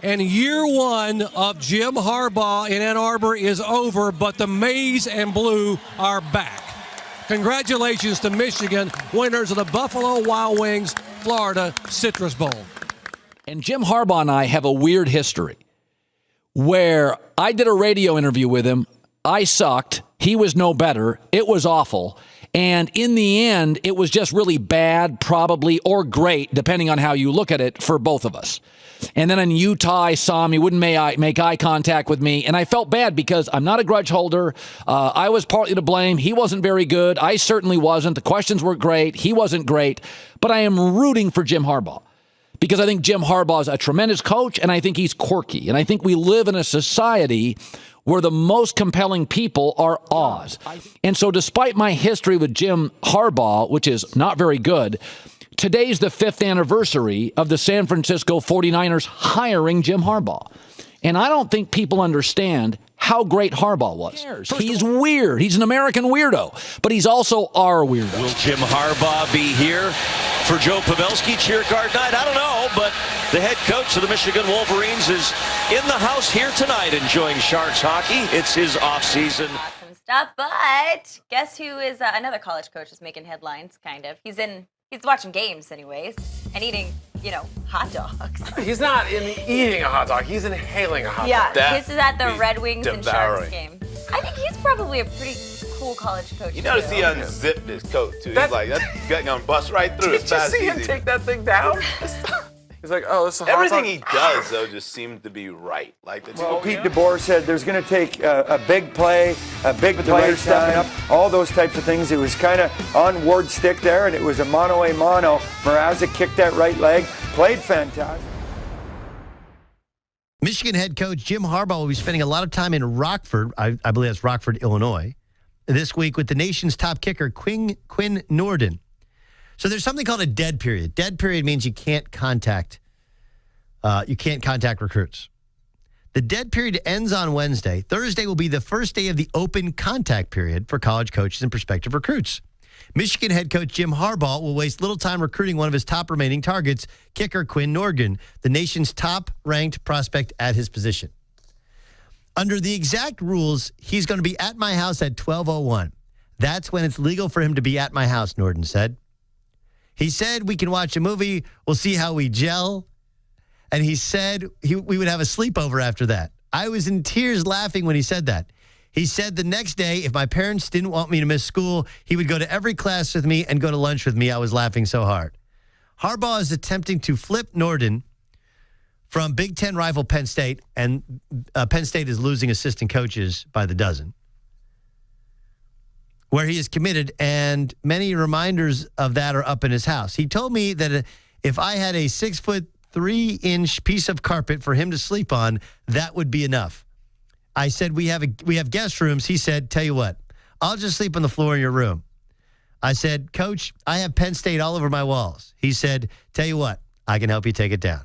And year one of Jim Harbaugh in Ann Arbor is over, but the maize and blue are back. Congratulations to Michigan, winners of the Buffalo Wild Wings Florida Citrus Bowl. And Jim Harbaugh and I have a weird history where I did a radio interview with him. I sucked. He was no better. It was awful. And in the end, it was just really bad, probably, or great, depending on how you look at it, for both of us. And then in Utah, I saw him. He wouldn't make eye contact with me. And I felt bad because I'm not a grudge holder. I was partly to blame. He wasn't very good. I certainly wasn't. The questions were great. He wasn't great. But I am rooting for Jim Harbaugh because I think Jim Harbaugh is a tremendous coach, and I think he's quirky. And I think we live in a society where the most compelling people are Oz. And so despite my history with Jim Harbaugh, which is not very good, today's the 5th anniversary of the San Francisco 49ers hiring Jim Harbaugh. And I don't think people understand how great Harbaugh was. He's weird. He's an American weirdo, but he's also our weirdo. Will Jim Harbaugh be here for Joe Pavelski cheer card night? I don't know, but the head coach of the Michigan Wolverines is in the house here tonight enjoying Sharks hockey. It's his offseason. Awesome stuff, but guess who is another college coach is making headlines, kind of. He's watching games anyways and eating, hot dogs. He's not eating a hot dog. He's inhaling a hot dog. Yeah, this is at the Red Wings and Sharks game. I think he's probably a pretty cool college coach. You notice he unzipped his coat, too. He's like, that's gonna bust right through. Did you see him take that thing down? He's like, oh, this is a hot Everything dog. he does, though, just seems to be right. Like Pete DeBoer said there's going to take a big play, a big player stepping up, all those types of things. It was kind of on Ward's stick there, and it was a mano-a-mano. Mrazek kicked that right leg, played fantastic. Michigan head coach Jim Harbaugh will be spending a lot of time in Rockford, I believe that's Rockford, Illinois, this week with the nation's top kicker, Quinn Nordin. So there's something called a dead period. Dead period means you can't contact recruits. The dead period ends on Wednesday. Thursday will be the first day of the open contact period for college coaches and prospective recruits. Michigan head coach Jim Harbaugh will waste little time recruiting one of his top remaining targets, kicker Quinn Nordin, the nation's top-ranked prospect at his position. Under the exact rules, he's going to be at my house at 12:01. That's when it's legal for him to be at my house, Nordin said. He said we can watch a movie, we'll see how we gel. And he said we would have a sleepover after that. I was in tears laughing when he said that. He said the next day, if my parents didn't want me to miss school, he would go to every class with me and go to lunch with me. I was laughing so hard. Harbaugh is attempting to flip Nordin from Big Ten rival Penn State, and Penn State is losing assistant coaches by the dozen, where he is committed, and many reminders of that are up in his house. He told me that if I had a 6'3" piece of carpet for him to sleep on, that would be enough. I said, we have guest rooms. He said, tell you what, I'll just sleep on the floor in your room. I said, Coach, I have Penn State all over my walls. He said, tell you what, I can help you take it down.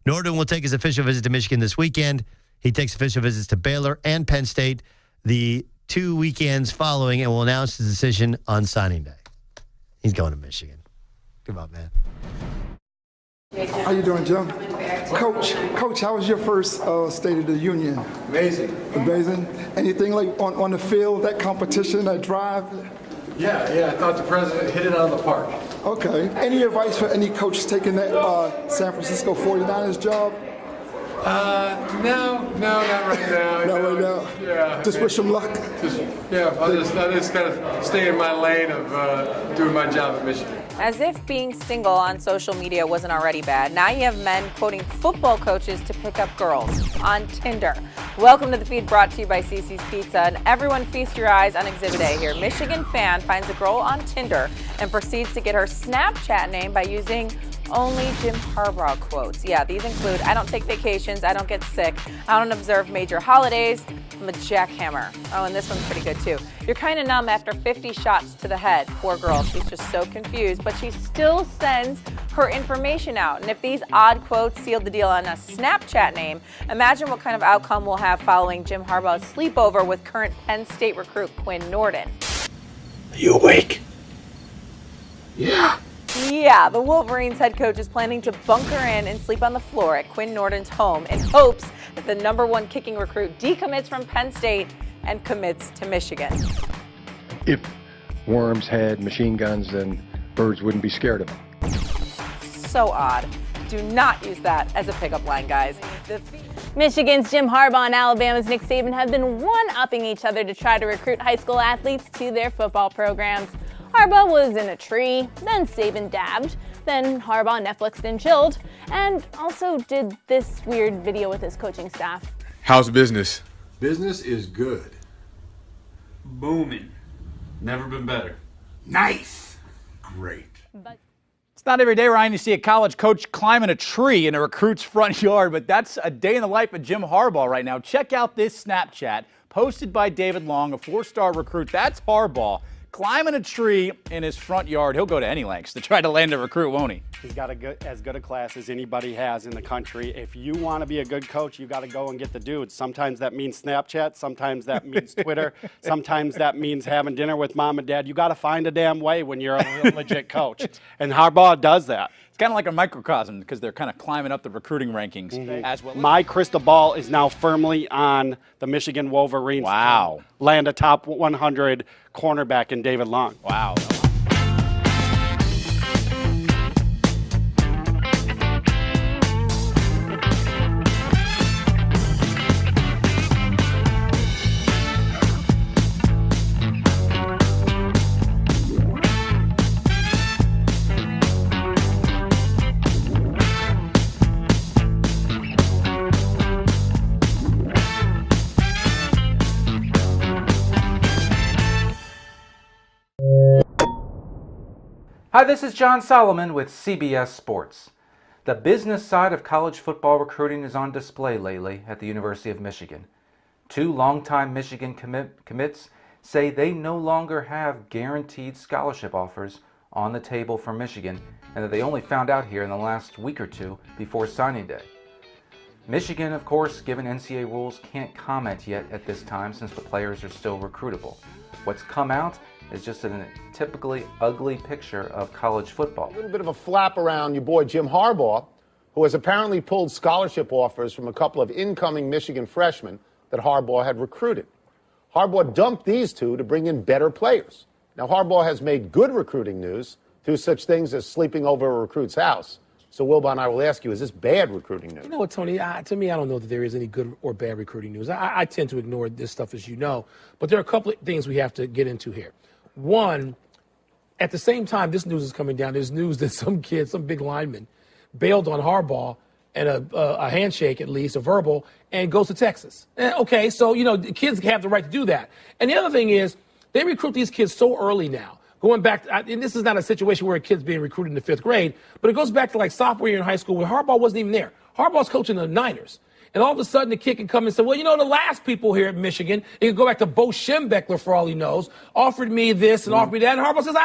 Nordin will take his official visit to Michigan this weekend. He takes official visits to Baylor and Penn State the 2 weekends following, and will announce his decision on signing day. He's going to Michigan. Come on, man. How you doing, Jim? Coach, how was your first State of the Union? Amazing. Amazing? Anything like on the field, that competition, that drive? Yeah, I thought the president hit it out of the park. Okay. Any advice for any coach taking that San Francisco 49ers job? No, not right now. Not right now? Yeah. Just wish him luck? I'll just kind of stay in my lane of doing my job at Michigan. As if being single on social media wasn't already bad, now you have men quoting football coaches to pick up girls on Tinder. Welcome to the feed, brought to you by CC's Pizza, and everyone feast your eyes on Exhibit A here. Michigan fan finds a girl on Tinder and proceeds to get her Snapchat name by using only Jim Harbaugh quotes. Yeah, these include, I don't take vacations, I don't get sick, I don't observe major holidays, I'm a jackhammer. Oh, and this one's pretty good too. You're kind of numb after 50 shots to the head. Poor girl, she's just so confused, but she still sends her information out. And if these odd quotes sealed the deal on a Snapchat name, imagine what kind of outcome we'll have following Jim Harbaugh's sleepover with current Penn State recruit Quinn Nordin. Are you awake? Yeah. Yeah, the Wolverines head coach is planning to bunker in and sleep on the floor at Quinn Norton's home in hopes that the #1 kicking recruit decommits from Penn State and commits to Michigan. If Worms had machine guns, then birds wouldn't be scared of them. So odd. Do not use that as a pickup line, guys. Michigan's Jim Harbaugh and Alabama's Nick Saban have been one-upping each other to try to recruit high school athletes to their football programs. Harbaugh was in a tree, then Saban dabbed, then Harbaugh Netflixed and chilled, and also did this weird video with his coaching staff. How's business? Business is good. Booming. Never been better. Nice. Great. It's not every day, Ryan, you see a college coach climbing a tree in a recruit's front yard, but that's a day in the life of Jim Harbaugh right now. Check out this Snapchat posted by David Long, a 4-star recruit. That's Harbaugh climbing a tree in his front yard. He'll go to any lengths to try to land a recruit, won't he? He's got as good a class as anybody has in the country. If you want to be a good coach, you got to go and get the dudes. Sometimes that means Snapchat. Sometimes that means Twitter. Sometimes that means having dinner with mom and dad. You got to find a damn way when you're a legit coach. And Harbaugh does that. It's kind of like a microcosm because they're kind of climbing up the recruiting rankings as well. My crystal ball is now firmly on the Michigan Wolverines. Wow. Land a top 100 cornerback in David Long. Wow. Hi, this is John Solomon with CBS Sports. The business side of college football recruiting is on display lately at the University of Michigan. 2 longtime Michigan commits say they no longer have guaranteed scholarship offers on the table for Michigan, and that they only found out here in the last week or two before signing day. Michigan, of course, given NCAA rules, can't comment yet at this time since the players are still recruitable. What's come out is just a typically ugly picture of college football. A little bit of a flap around your boy Jim Harbaugh, who has apparently pulled scholarship offers from a couple of incoming Michigan freshmen that Harbaugh had recruited. Harbaugh dumped these two to bring in better players. Now, Harbaugh has made good recruiting news through such things as sleeping over a recruit's house. So, Wilbon, I will ask you, is this bad recruiting news? You know what, Tony? To me, I don't know that there is any good or bad recruiting news. I tend to ignore this stuff, as you know. But there are a couple of things we have to get into here. One, at the same time this news is coming down, there's news that some kid, some big lineman, bailed on Harbaugh and a handshake, at least, a verbal, and goes to Texas. Okay, so, you know, the kids have the right to do that. And the other thing is, they recruit these kids so early now. Going back, and this is not a situation where a kid's being recruited in the 5th grade, but it goes back to like sophomore year in high school where Harbaugh wasn't even there. Harbaugh's coaching the Niners. And all of a sudden, the kid can come and say, well, you know, the last people here at Michigan, it can go back to Bo Schembechler for all he knows, offered me this and offered me that. And Harbaugh says,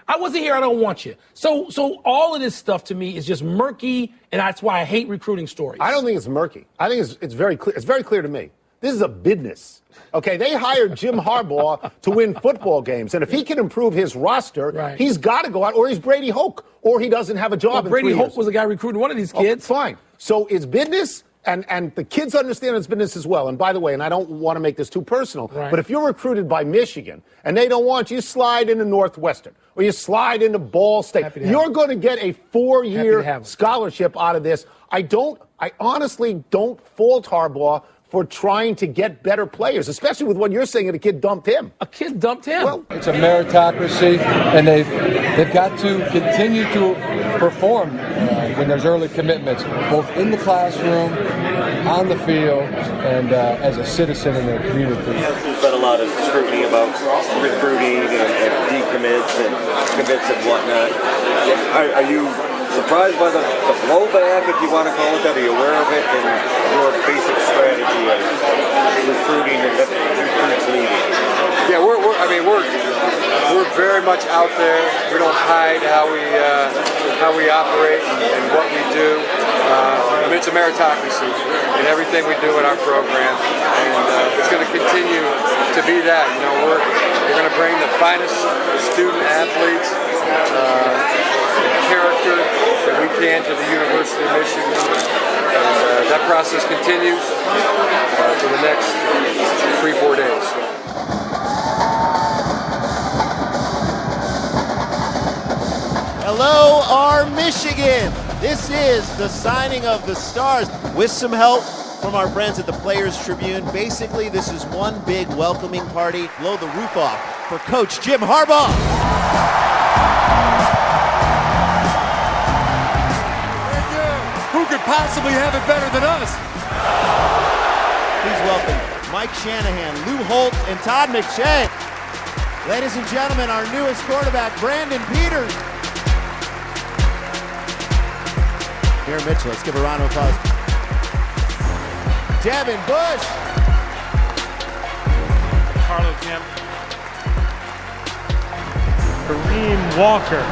I wasn't here. I don't want you. So all of this stuff to me is just murky, and that's why I hate recruiting stories. I don't think it's murky. I think it's very clear. It's very clear to me. This is a business. Okay, they hired Jim Harbaugh to win football games, and if he can improve his roster, he's got to go out, or he's Brady Hoke, or he doesn't have a job. Well, Brady Hoke was the guy recruiting one of these kids. Oh, fine. So it's business. And the kids understand it's business as well. And by the way, and I don't want to make this too personal, but if you're recruited by Michigan and they don't want you, slide into Northwestern or you slide into Ball State, you're going to get a 4-year scholarship out of this. I honestly don't fault Harbaugh for trying to get better players, especially with what you're saying that a kid dumped him. A kid dumped him. Well, it's a meritocracy, and they've got to continue to perform when there's early commitments, both in the classroom, on the field, and as a citizen in their community. There's been a lot of scrutiny about recruiting and decommits and commits and whatnot. Are you surprised by the blowback, if you want to call it that? Are you aware of it and your basic strategy of recruiting and recruits leaving? Yeah, we're very much out there. We don't hide how we operate and what we do. It's a meritocracy in everything we do in our program, and it's going to continue to be that. You know, we're going to bring the finest student athletes character that we can to the University of Michigan. And that process continues for the next 3-4 days. Hello, our Michigan. This is the signing of the stars with some help from our friends at the Players Tribune. Basically, this is one big welcoming party. Blow the roof off for Coach Jim Harbaugh. Who could possibly have it better than us? Please welcome Mike Shanahan, Lou Holtz, and Todd McShay. Ladies and gentlemen, our newest quarterback, Brandon Peters. Here, Mitchell, let's give a round of applause. Devin Bush. Carlo Kemp. Kareem Walker.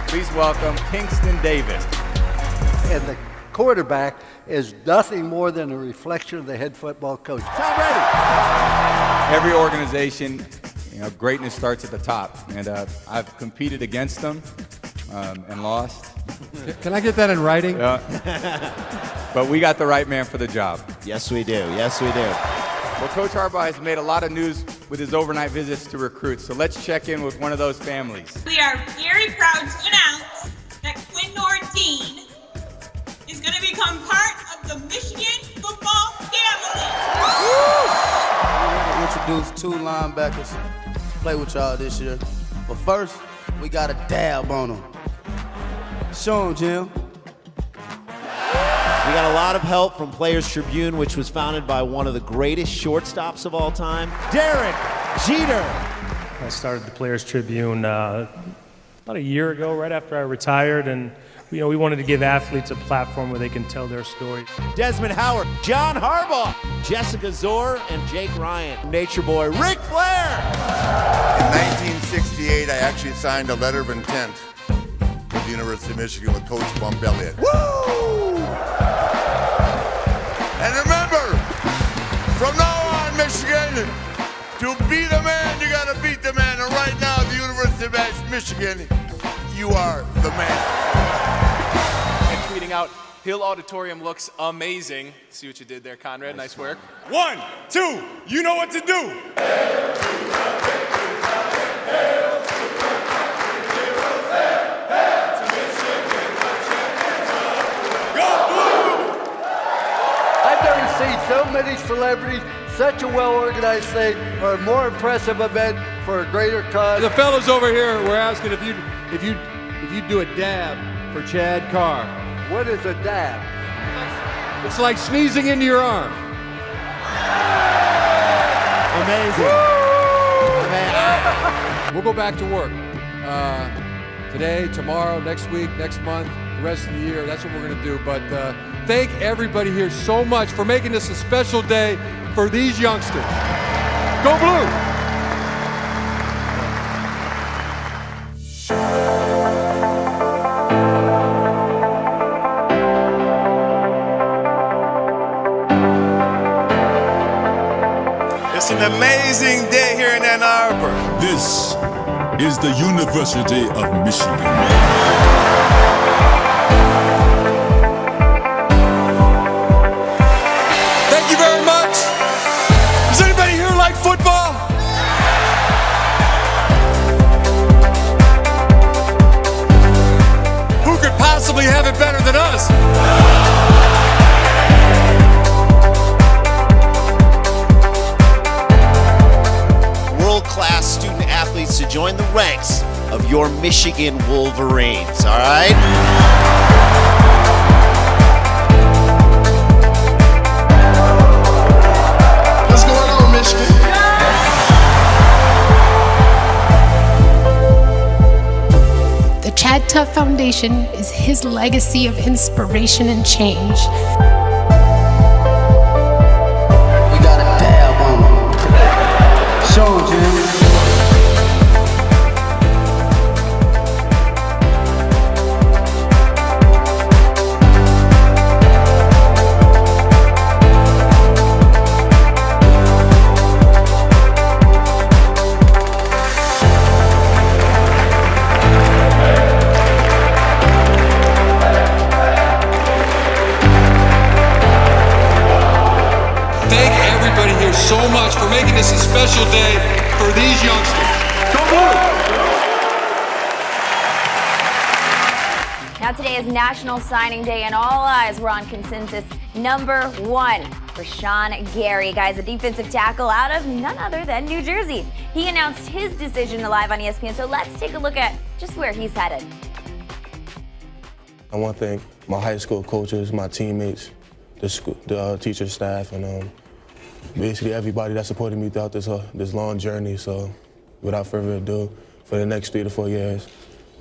Please welcome Kingston Davis. And the quarterback is nothing more than a reflection of the head football coach. Tom Brady. Every organization, greatness starts at the top. And I've competed against them and lost. Can I get that in writing? Yeah. But we got the right man for the job. Yes, we do. Yes, we do. Well, Coach Harbaugh has made a lot of news with his overnight visits to recruits, so let's check in with one of those families. We are very proud to announce that Quinn Nordine is going to become part of the Michigan football family. We introduced 2 linebackers to play with y'all this year. But first, we got a dab on them. Show them, Jim. We got a lot of help from Players Tribune, which was founded by one of the greatest shortstops of all time, Derek Jeter. I started the Players Tribune about a year ago, right after I retired, and we wanted to give athletes a platform where they can tell their story. Desmond Howard, John Harbaugh, Jessica Zor, and Jake Ryan. Nature Boy, Ric Flair. In 1968, I actually signed a letter of intent with the University of Michigan with Coach Bump Elliott. Woo! And remember, from now on, Michigan, to be the man, you got to beat the man. And right now, at the University of Michigan, you are the man. And tweeting out, Hill Auditorium looks amazing. See what you did there, Conrad. Nice work. 1, 2, you know what to do. I've never seen so many celebrities, such a well-organized thing, or a more impressive event for a greater cause. The fellows over here were asking if you'd do a dab for Chad Carr. What is a dab? It's like sneezing into your arm. Amazing. We'll go back to work. Today, tomorrow, next week, next month, the rest of the year. That's what we're going to do. But thank everybody here so much for making this a special day for these youngsters. Go Blue! It's an amazing day here in Ann Arbor. This is the University of Michigan. Thank you very much. Does anybody here like football? Who could possibly have it better than us? World-class student athletes to join the ranks of your Michigan Wolverines, all right? What's going on, Michigan? The Chad Tuff Foundation is his legacy of inspiration and change. We got a dab on them. Show them, Jim. making this a special day for these youngsters. Go Blue! Now today is National Signing Day, and all eyes were on consensus number 1, Rashawn Gary. Guys, a defensive tackle out of none other than New Jersey. He announced his decision live on ESPN, so let's take a look at just where he's headed. I want to thank my high school coaches, my teammates, the teacher staff, and basically everybody that supported me throughout this long journey. So without further ado, for the next 3 to 4 years,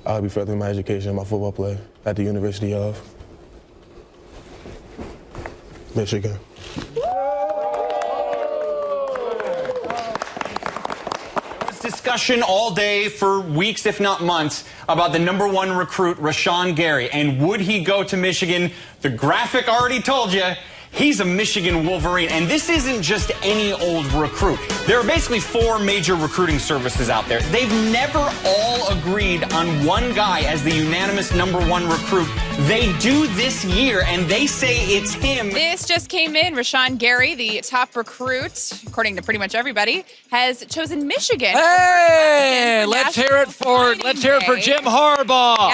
I'll be furthering my education and my football play at the University of Michigan. Discussion all day for weeks, if not months, about the number 1 recruit, Rashawn Gary. And would he go to Michigan? The graphic already told you. He's a Michigan Wolverine, and this isn't just any old recruit. There are basically 4 major recruiting services out there. They've never all agreed on one guy as the unanimous number 1 recruit. They do this year, and they say it's him. This just came in. Rashawn Gary, the top recruit, according to pretty much everybody, has chosen Michigan. Hey, let's hear it for Jim Harbaugh.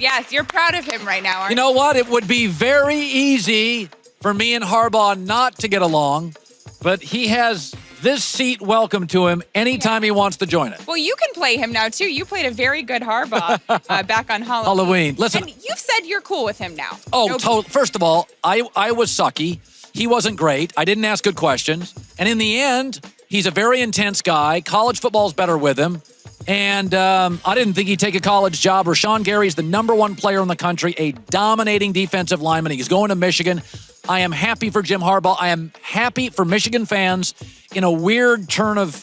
Yes, you're proud of him right now, aren't You know what? It would be very easy for me and Harbaugh not to get along, but he has this seat welcome to him anytime he wants to join it. Well, you can play him now, too. You played a very good Harbaugh back on Halloween. Listen. And you've said you're cool with him now. Oh, first of all, I was sucky. He wasn't great. I didn't ask good questions. And in the end, he's a very intense guy. College football's better with him. And I didn't think he'd take a college job. Rashawn Gary's the number 1 player in the country, a dominating defensive lineman. He's going to Michigan. I am happy for Jim Harbaugh. I am happy for Michigan fans in a weird turn of,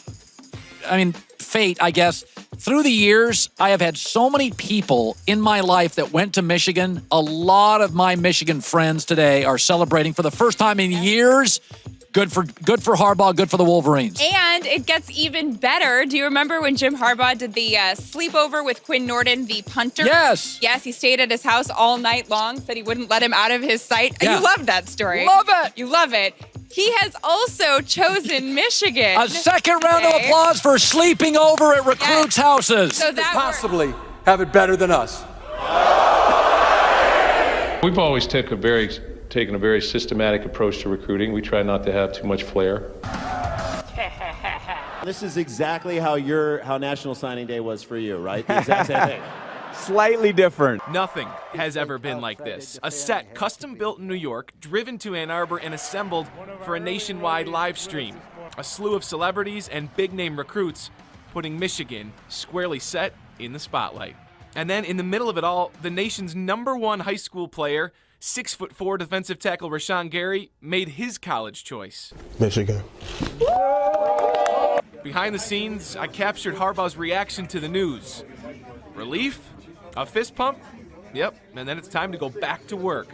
fate, I guess. Through the years, I have had so many people in my life that went to Michigan. A lot of my Michigan friends today are celebrating for the first time in years. Good for Harbaugh, good for the Wolverines. And it gets even better. Do you remember when Jim Harbaugh did the sleepover with Quinn Norton, the punter? Yes. Yes, he stayed at his house all night long, said he wouldn't let him out of his sight. Yeah. You loved that story. Love it. You love it. He has also chosen Michigan. A second round of applause for sleeping over at recruits' houses. So that possibly have it better than us. We've always taken a very systematic approach to recruiting. We try not to have too much flair. This is exactly how National Signing Day was for you, right? The exact same thing. Slightly different. Nothing has ever been like this. A set custom built in New York, driven to Ann Arbor and assembled for a nationwide live stream. A slew of celebrities and big-name recruits putting Michigan squarely set in the spotlight. And then in the middle of it all, the nation's number 1 high school player, 6'4" defensive tackle Rashawn Gary, made his college choice. Michigan. Behind the scenes, I captured Harbaugh's reaction to the news. Relief? A fist pump? Yep, and then it's time to go back to work.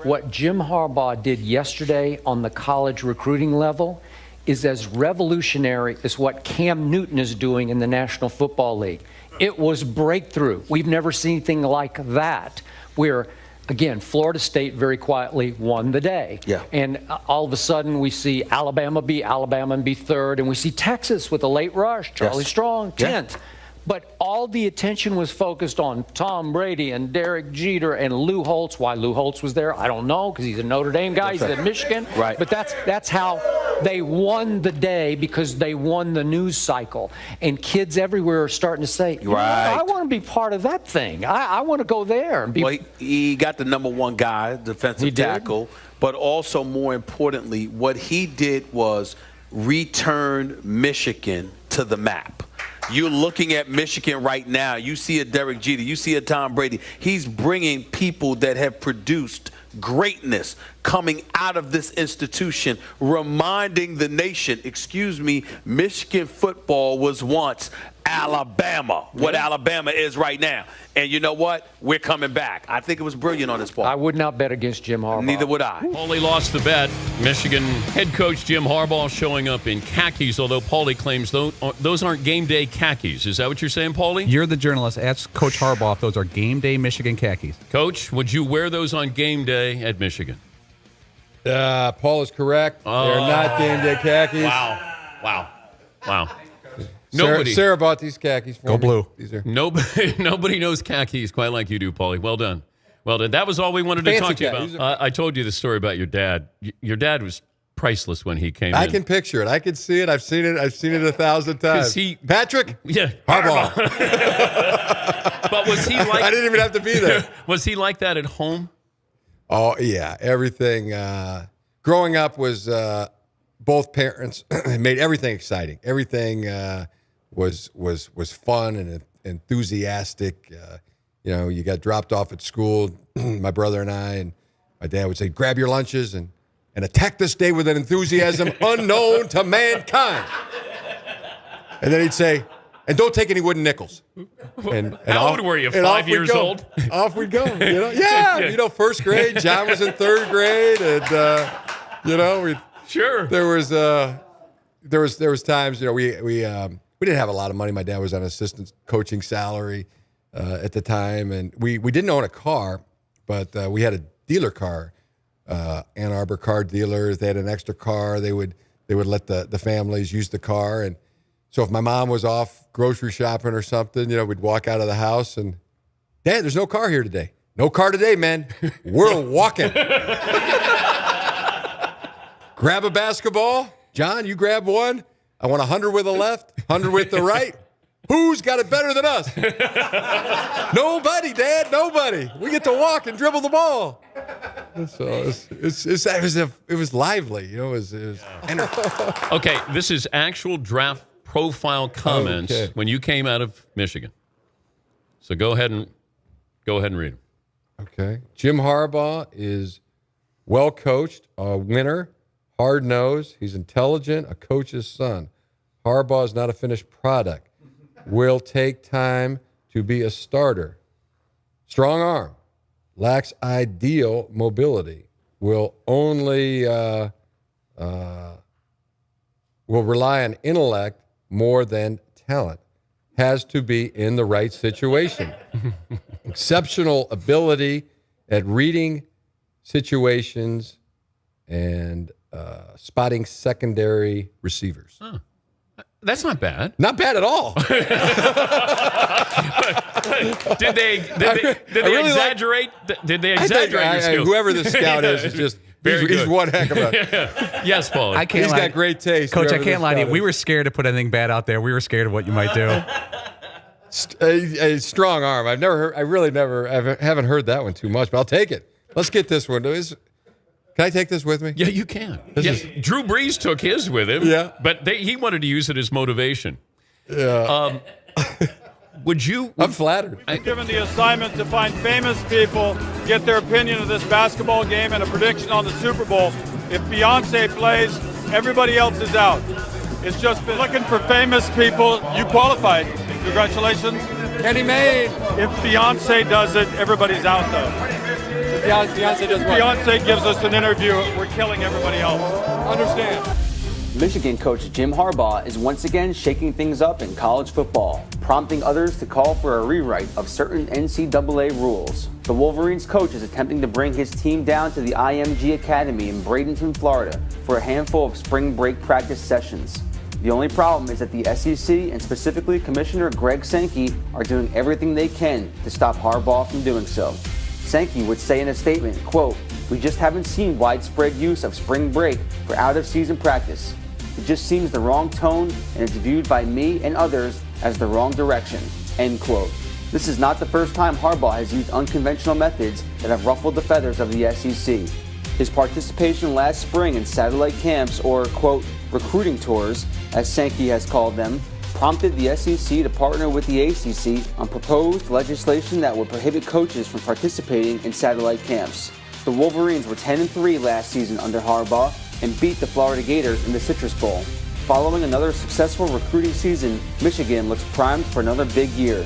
What Jim Harbaugh did yesterday on the college recruiting level is as revolutionary as what Cam Newton is doing in the National Football League. It was breakthrough. We've never seen anything like that, where, again, Florida State very quietly won the day. Yeah. And all of a sudden we see Alabama be 3rd, and we see Texas with a late rush, Charlie Strong, 10th. But all the attention was focused on Tom Brady and Derek Jeter and Lou Holtz. Why Lou Holtz was there, I don't know, because he's a Notre Dame guy. He's at Michigan. Right. But that's how they won the day, because they won the news cycle. And kids everywhere are starting to say, I want to be part of that thing. I want to go there. And be. Well, he got the number 1 guy, defensive tackle. But also, more importantly, what he did was return Michigan to the map. You're looking at Michigan right now. You see a Derek Jeter. You see a Tom Brady. He's bringing people that have produced greatness coming out of this institution, reminding the nation, Michigan football was once Alabama, what Alabama is right now. And you know what? We're coming back. I think it was brilliant on his part. I would not bet against Jim Harbaugh. Neither would I. Paulie lost the bet. Michigan head coach Jim Harbaugh showing up in khakis, although Paulie claims those aren't game day khakis. Is that what you're saying, Paulie? You're the journalist. Ask Coach Harbaugh if those are game day Michigan khakis. Coach, would you wear those on game day at Michigan? Paul is correct. They're not game day khakis. Wow. Nobody. Sarah bought these khakis for me. Go blue. These are Nobody knows khakis quite like you do, Paulie. Well done. That was all we wanted to Fancy talk to you khakis. about. I told you the story about your dad. Your dad was priceless when he came in. I can picture it. I can see it. I've seen it 1,000 times. Patrick? Yeah. Harbaugh. But was he like... I didn't even have to be there. Was he like that at home? Oh, yeah. Everything. Growing up was both parents made everything exciting. Everything was fun and enthusiastic. You got dropped off at school, my brother and I, and my dad would say, grab your lunches and attack this day with an enthusiasm unknown to mankind. And then he'd say, and don't take any wooden nickels. And How old were you, 5 years old? Off we go. Yeah, first grade. John was in third grade. And, Sure. There was times, we didn't have a lot of money. My dad was on assistant coaching salary at the time. And we didn't own a car, but we had a dealer car. Ann Arbor car dealers, they had an extra car. They would let the families use the car. And so if my mom was off grocery shopping or something, we'd walk out of the house and, Dad, there's no car here today. No car today, man. We're walking. Grab a basketball. John, you grab one. I want 100 with the left, 100 with the right. Who's got it better than us? Nobody, Dad, nobody. We get to walk and dribble the ball. So it was lively. It was Okay, this is actual draft profile comments when you came out of Michigan. So go ahead and read them. Okay. Jim Harbaugh is well coached, a winner, hard-nosed. He's intelligent, a coach's son. Harbaugh is not a finished product. Will take time to be a starter. Strong arm. Lacks ideal mobility. Will only will rely on intellect more than talent. Has to be in the right situation. Exceptional ability at reading situations and spotting secondary receivers. Huh. That's not bad. Not bad at all. Did they exaggerate? Did they exaggerate your skills? Whoever the scout is just he's one heck of a. Yes, Paul. He's got great taste. Coach, I can't lie to you. We were scared to put anything bad out there. We were scared of what you might do. A strong arm. I haven't heard that one too much, but I'll take it. Let's get this one. Can I take this with me? Yeah, you can. Drew Brees took his with him. Yeah. But he wanted to use it as motivation. Yeah. I'm flattered. Given the assignment to find famous people, get their opinion of this basketball game and a prediction on the Super Bowl. If Beyonce plays, everybody else is out. It's just been looking for famous people. You qualified. Congratulations. Kenny Mayne. If Beyonce does it, everybody's out, though. Beyonce does what? Beyonce gives us an interview. We're killing everybody else. Understand. Michigan coach Jim Harbaugh is once again shaking things up in college football, prompting others to call for a rewrite of certain NCAA rules. The Wolverines coach is attempting to bring his team down to the IMG Academy in Bradenton, Florida, for a handful of spring break practice sessions. The only problem is that the SEC and specifically Commissioner Greg Sankey are doing everything they can to stop Harbaugh from doing so. Sankey would say in a statement, quote, "We just haven't seen widespread use of spring break for out-of-season practice. It just seems the wrong tone and it's viewed by me and others as the wrong direction," end quote. This is not the first time Harbaugh has used unconventional methods that have ruffled the feathers of the SEC. His participation last spring in satellite camps, or, quote, recruiting tours, as Sankey has called them, prompted the SEC to partner with the ACC on proposed legislation that would prohibit coaches from participating in satellite camps. The Wolverines were 10-3 last season under Harbaugh and beat the Florida Gators in the Citrus Bowl. Following another successful recruiting season, Michigan looks primed for another big year.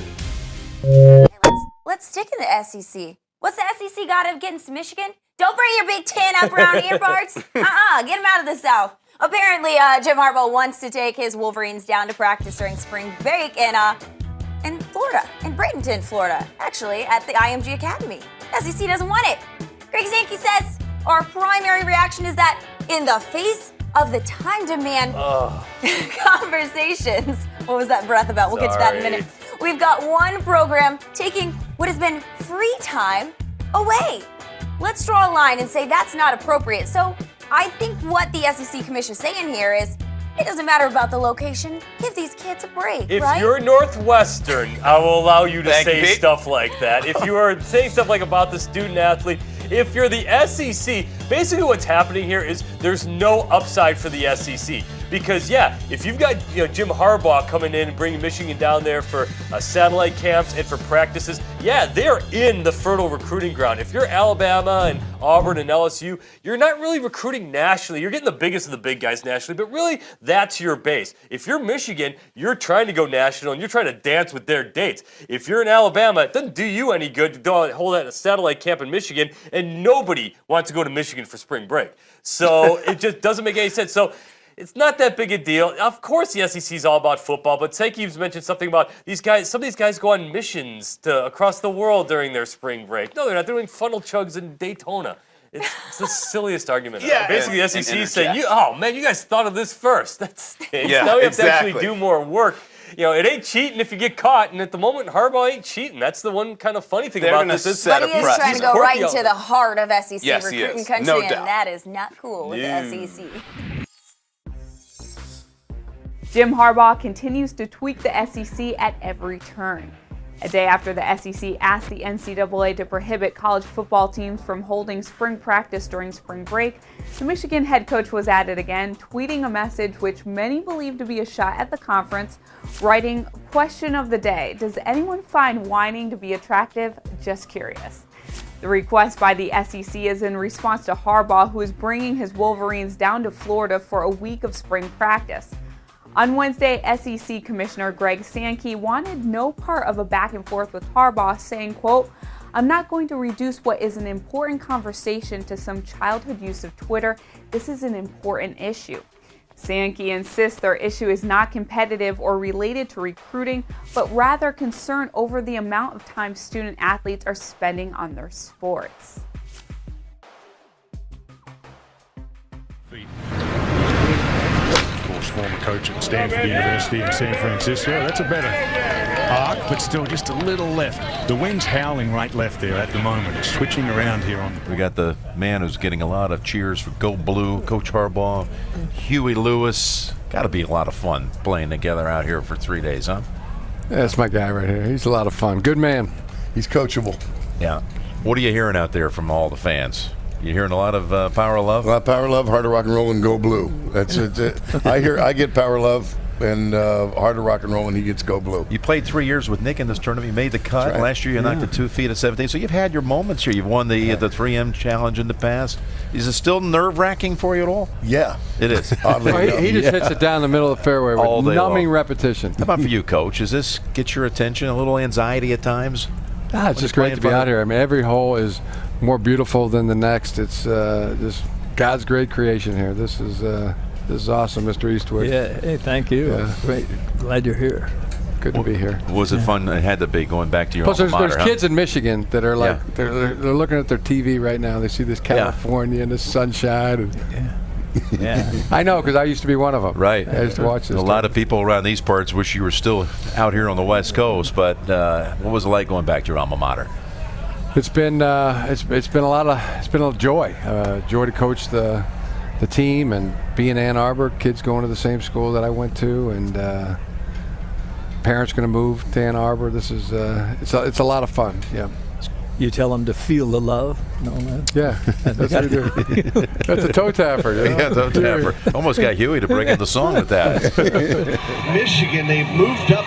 Let's stick in the SEC. What's the SEC got against Michigan? Don't bring your Big Ten up around here, parts. Get them out of the South. Apparently, Jim Harbaugh wants to take his Wolverines down to practice during spring break in Florida, in Bradenton, Florida, actually, at the IMG Academy. SEC doesn't want it. Greg Sankey says our primary reaction is that in the face of the time demand conversations, what was that breath about? We'll get to that in a minute. We've got one program taking what has been free time away. Let's draw a line and say that's not appropriate. So I think what the SEC Commission is saying here is it doesn't matter about the location. Give these kids a break, If right? you're Northwestern, I will allow you to say stuff like that. If you are saying stuff like about the student athlete, if you're the SEC, basically what's happening here is there's no upside for the SEC. Because, yeah, if you've got Jim Harbaugh coming in and bringing Michigan down there for satellite camps and for practices, yeah, they're in the fertile recruiting ground. If you're Alabama and Auburn and LSU, you're not really recruiting nationally. You're getting the biggest of the big guys nationally, but really that's your base. If you're Michigan, you're trying to go national and you're trying to dance with their dates. If you're in Alabama, it doesn't do you any good to go hold that satellite camp in Michigan, and nobody wants to go to Michigan for spring break. So it just doesn't make any sense. So it's not that big a deal. Of course, the SEC is all about football, but Sankey's mentioned something about these guys. Some of these guys go on missions across the world during their spring break. No, they're not. They're doing funnel chugs in Daytona. It's the silliest argument. Yeah, basically, the SEC is saying, you guys thought of this first. That stinks. Yeah, now we have to exactly. actually do more work. It ain't cheating if you get caught, and at the moment, Harbaugh ain't cheating. That's the one kind of funny thing about this. But he is trying to go right into the heart of SEC Yes, he recruiting is. country, No and doubt. that is not cool with the SEC. Jim Harbaugh continues to tweak the SEC at every turn. A day after the SEC asked the NCAA to prohibit college football teams from holding spring practice during spring break, the Michigan head coach was at it again, tweeting a message which many believe to be a shot at the conference, writing, "Question of the day, does anyone find whining to be attractive? Just curious." The request by the SEC is in response to Harbaugh, who is bringing his Wolverines down to Florida for a week of spring practice. On Wednesday, SEC Commissioner Greg Sankey wanted no part of a back and forth with Harbaugh, saying, quote, "I'm not going to reduce what is an important conversation to some childhood use of Twitter. This is an important issue." Sankey insists their issue is not competitive or related to recruiting, but rather concern over the amount of time student athletes are spending on their sports. Former coach at Stanford University in San Francisco. That's a better arc, but still just a little left. The wind's howling right left there at the moment. It's switching around here on. We got the man who's getting a lot of cheers for Go Blue, Coach Harbaugh, Huey Lewis. Got to be a lot of fun playing together out here for 3 days, huh? Yeah, that's my guy right here. He's a lot of fun. Good man. He's coachable. Yeah. What are you hearing out there from all the fans? You hearing a lot of power of love? A lot of power of love, hard to rock and roll, and go blue. That's it. I get power of love and hard to rock and roll, and he gets go blue. You played 3 years with Nick in this tournament. You made the cut. Right. Last year you knocked the 2 feet at 17. So you've had your moments here. You've won the 3M challenge in the past. Is it still nerve-wracking for you at all? Yeah. It is. He just hits it down the middle of the fairway All with day numbing long. repetition. How about for you, Coach? Does this get your attention, a little anxiety at times? It's just great to be out here. I mean, every hole is more beautiful than the next. It's just God's great creation here. This is awesome, Mr. Eastwood. Yeah, hey, thank you. Yeah. Great. Glad you're here. Good to be here. Was it fun? It had to be going back to your Plus, alma mater. there's kids in Michigan that are like they're looking at their TV right now. They see this California and this sunshine. And Yeah. I know because I used to be one of them. Right. I used to watch this. A lot of people around these parts wish you were still out here on the West Coast. But what was it like going back to your alma mater? It's been a joy. Joy to coach the team and be in Ann Arbor. Kids going to the same school that I went to, and parents going to move to Ann Arbor. This is it's a lot of fun. Yeah. You tell them to feel the love and all that. Yeah, that's what we do. That's a toe tapper. You know? Yeah, toe tapper. Almost got Huey to bring in the song with that. Michigan, they've moved up.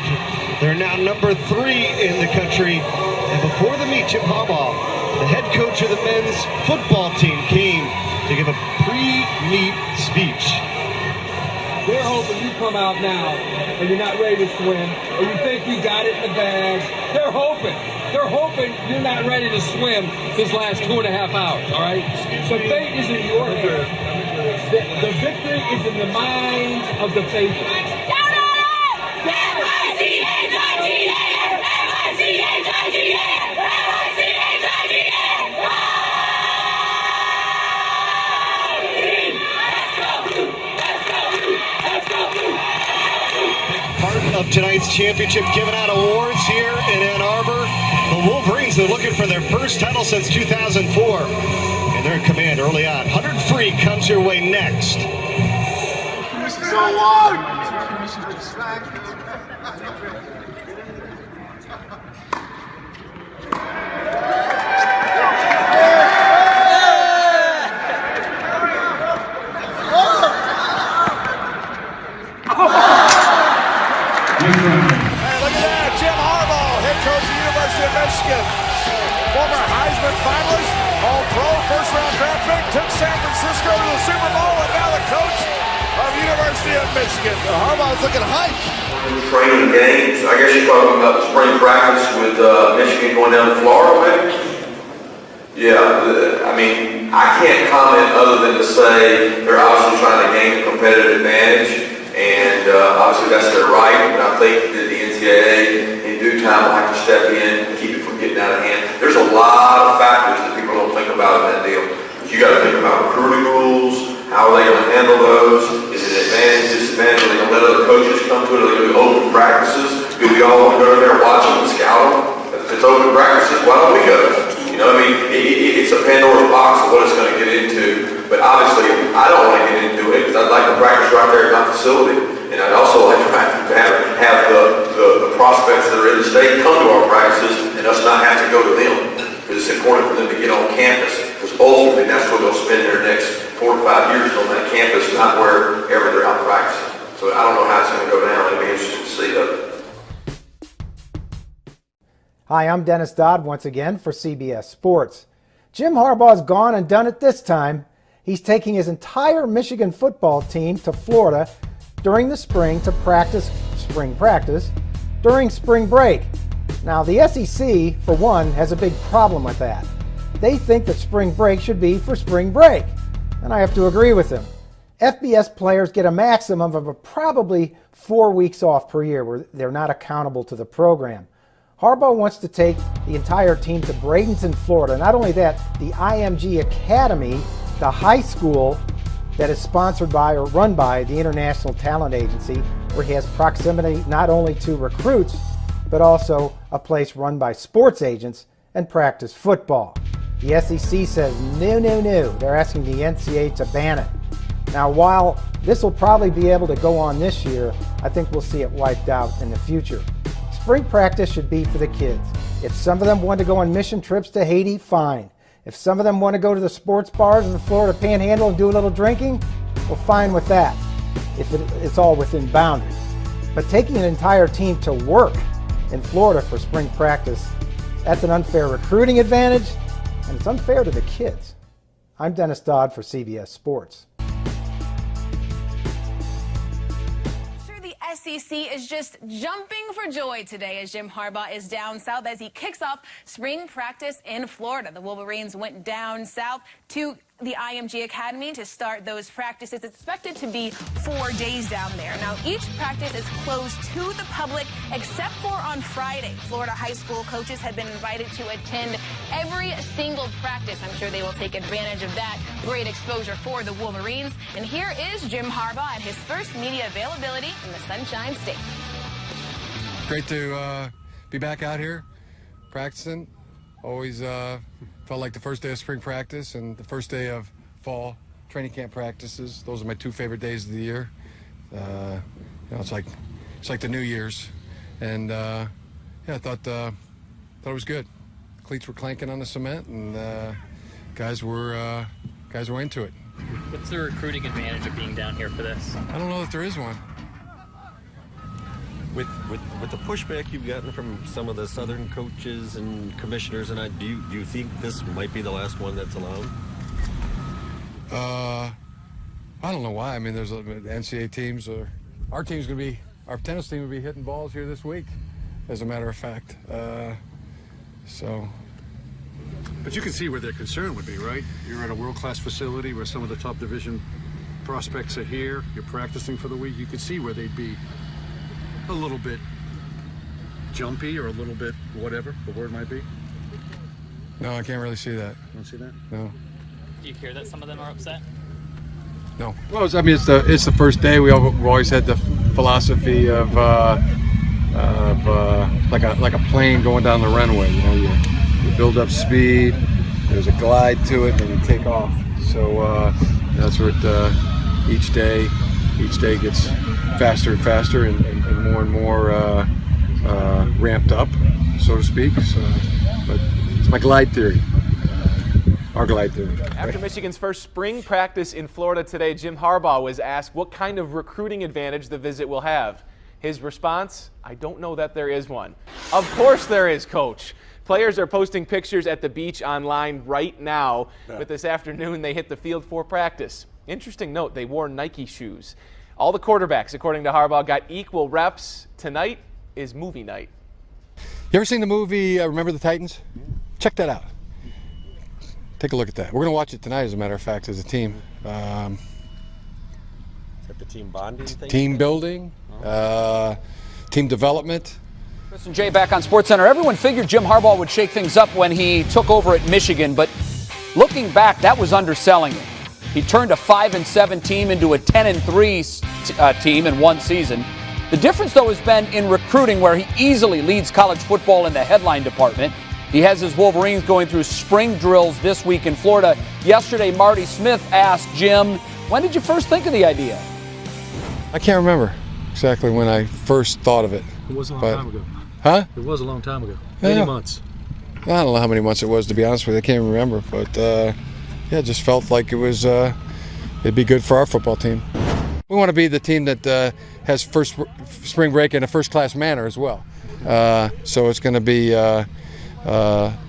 They're now number 3 in the country. And before the meet, Jim Harbaugh, the head coach of the men's football team, came to give a pre-meet speech. They're hoping you come out now and you're not ready to swim, or you think you got it in the bag. They're hoping you're not ready to swim this last 2.5 hours, all right? So fate is in your hands. The victory is in the minds of the faithful. tonight's championship, giving out awards here in Ann Arbor. The Wolverines are looking for their first title since 2004. And they're in command early on. 100 Free comes your way next. So long! Hey, look at that. Jim Harbaugh, head coach of the University of Michigan. Former Heisman finalist, All-Pro, first-round draft pick, took San Francisco to the Super Bowl, and now the coach of University of Michigan. Harbaugh's looking hyped. Training games. I guess you're talking about the spring practice with Michigan going down to Florida, maybe? Yeah, I mean, I can't comment other than to say they're obviously trying to gain a competitive advantage. And obviously that's their right, but I think that the NCAA in due time will have to step in and keep it from getting out of hand. There's a lot of factors that people don't think about in that deal. You got to think about recruiting rules, how are they going to handle those? Is it advantage, disadvantage? Are they going to let other coaches come to it? Are they going to do open practices? Do we all want to go in there and watch them and scout them? If it's open practices, why don't we go? You know, I mean, it's a Pandora's box of what it's going to get into. But obviously, I don't want to get into it because I'd like to practice right there at my facility. And I'd also like to have the prospects that are in the state come to our practices and us not have to go to them. Because it's important for them to get on campus. Because ultimately, that's where they'll spend their next 4 to 5 years on that campus, not wherever they're out practicing. So I don't know how it's going to go down. It'll be interesting to see, though. Hi, I'm Dennis Dodd once again for CBS Sports. Jim Harbaugh's gone and done it this time. He's taking his entire Michigan football team to Florida during the spring to practice spring practice during spring break. Now, the SEC, for one, has a big problem with that. They think that spring break should be for spring break, and I have to agree with them. FBS players get a maximum of probably 4 weeks off per year where they're not accountable to the program. Harbaugh wants to take the entire team to Bradenton, Florida. Not only that, the IMG Academy, the high school that is sponsored by or run by the International Talent Agency, where he has proximity not only to recruits, but also a place run by sports agents and practice football. The SEC says no, no, no. They're asking the NCAA to ban it. Now, while this will probably be able to go on this year, I think we'll see it wiped out in the future. Spring practice should be for the kids. If some of them want to go on mission trips to Haiti, fine. If some of them want to go to the sports bars in the Florida Panhandle and do a little drinking, well, fine with that, if it's all within boundaries. But taking an entire team to work in Florida for spring practice, that's an unfair recruiting advantage, and it's unfair to the kids. I'm Dennis Dodd for CBS Sports. SEC is just jumping for joy today as Jim Harbaugh is down south as he kicks off spring practice in Florida. The Wolverines went down south to the IMG Academy to start those practices. It's expected to be 4 days down there. Now, each practice is closed to the public except for on Friday. Florida high school coaches have been invited to attend every single practice. I'm sure they will take advantage of that great exposure for the Wolverines. And here is Jim Harbaugh at his first media availability in the Sunshine State. Great to be back out here practicing. Always felt like the first day of spring practice and the first day of fall training camp practices. Those are my 2 favorite days of the year. You know, it's like the New Year's, and yeah, I thought it was good. Cleats were clanking on the cement, and guys were into it. What's the recruiting advantage of being down here for this? I don't know that there is one. With the pushback you've gotten from some of the Southern coaches and commissioners, and do you think this might be the last one that's allowed? I don't know why. I mean, there's NCAA teams. Our tennis team will be hitting balls here this week, as a matter of fact. But you can see where their concern would be, right? You're at a world-class facility where some of the top division prospects are here. You're practicing for the week. You could see where they'd be a little bit jumpy or a little bit whatever the word might be. No, I can't really see that. You don't see that? No. Do you hear that some of them are upset? No. Well, I mean, it's the first day. We always had the philosophy of of like a plane going down the runway. You know, you build up speed. There's a glide to it, and you take off. So that's what each day gets faster and faster, and more ramped up, so to speak. So, but it's my glide theory. Our glide theory. After Michigan's first spring practice in Florida today, Jim Harbaugh was asked what kind of recruiting advantage the visit will have. His response, I don't know that there is one. Of course there is, Coach. Players are posting pictures at the beach online right now, but this afternoon they hit the field for practice. Interesting note, they wore Nike shoes. All the quarterbacks, according to Harbaugh, got equal reps. Tonight is movie night. You ever seen the movie Remember the Titans? Check that out. Take a look at that. We're going to watch it tonight, as a matter of fact, as a team. Is that the team bonding thing? Team building, team development. Chris and Jay back on SportsCenter. Everyone figured Jim Harbaugh would shake things up when he took over at Michigan, but looking back, that was underselling it. He turned a 5-7 team into a 10-3 team in one season. The difference, though, has been in recruiting, where he easily leads college football in the headline department. He has his Wolverines going through spring drills this week in Florida. Yesterday, Marty Smith asked Jim, when did you first think of the idea? I can't remember exactly when I first thought of it. It was a long time ago. Huh? It was a long time ago. Yeah. Many months. I don't know how many months it was, to be honest with you. I can't remember. But, yeah, it just felt like it was, it'd be good for our football team. We want to be the team that has first spring break in a first-class manner as well. So it's going to be...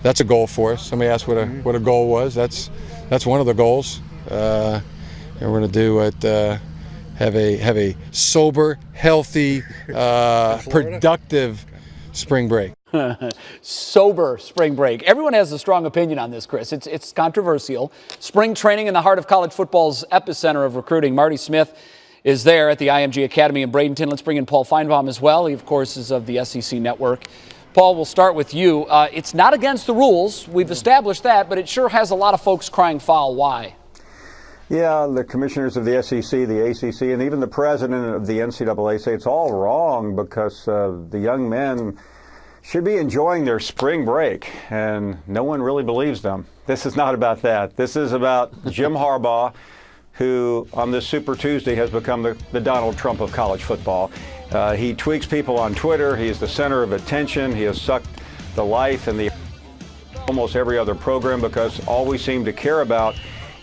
that's a goal for us. Somebody asked what a goal was. That's one of the goals. And we're going to do it. Have a sober, healthy, productive spring break. Sober spring break. Everyone has a strong opinion on this, Chris. It's controversial. Spring training in the heart of college football's epicenter of recruiting. Marty Smith is there at the IMG Academy in Bradenton. Let's bring in Paul Feinbaum as well. He, of course, is of the SEC Network. Paul, we'll start with you. It's not against the rules. We've established that, but it sure has a lot of folks crying foul. Why? Yeah, the commissioners of the SEC, the ACC, and even the president of the NCAA say it's all wrong because the young men should be enjoying their spring break, and no one really believes them. This is not about that. This is about Jim Harbaugh, who on this Super Tuesday has become the Donald Trump of college football. He tweaks people on Twitter. He is the center of attention. He has sucked the life and the almost every other program because all we seem to care about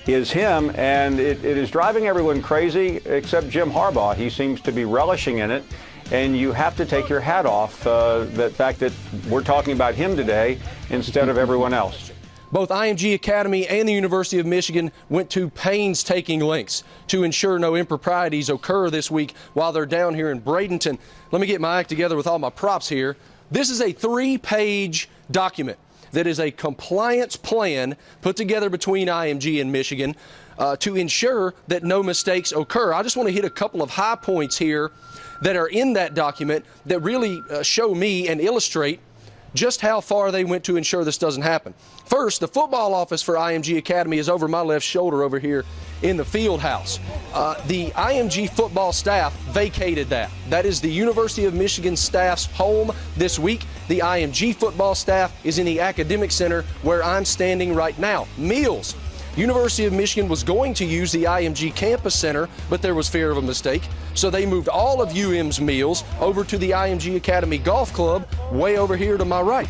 is him, and it is driving everyone crazy except Jim Harbaugh. He seems to be relishing in it, and you have to take your hat off the fact that we're talking about him today instead of everyone else. Both IMG Academy and the University of Michigan went to painstaking lengths to ensure no improprieties occur this week while they're down here in Bradenton. Let me get my act together with all my props here. This is a 3-page document that is a compliance plan put together between IMG and Michigan to ensure that no mistakes occur. I just want to hit a couple of high points here that are in that document that really show me and illustrate just how far they went to ensure this doesn't happen. First, the football office for IMG Academy is over my left shoulder over here in the field house. The IMG football staff vacated that. That is the University of Michigan staff's home this week. The IMG football staff is in the academic center where I'm standing right now. Meals. University of Michigan was going to use the IMG campus center, but there was fear of a mistake. So they moved all of UM's meals over to the IMG Academy Golf Club way over here to my right.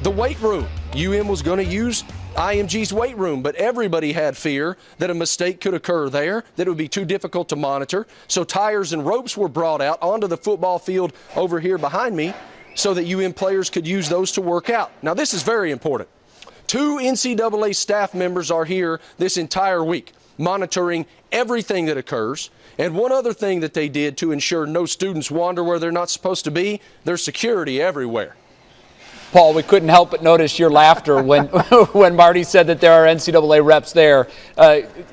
The weight room. UM was going to use IMG's weight room, but everybody had fear that a mistake could occur there, that it would be too difficult to monitor. So tires and ropes were brought out onto the football field over here behind me so that UM players could use those to work out. Now, this is very important. 2 NCAA staff members are here this entire week monitoring everything that occurs. And one other thing that they did to ensure no students wander where they're not supposed to be, there's security everywhere. Paul, we couldn't help but notice your laughter when when Marty said that there are NCAA reps there.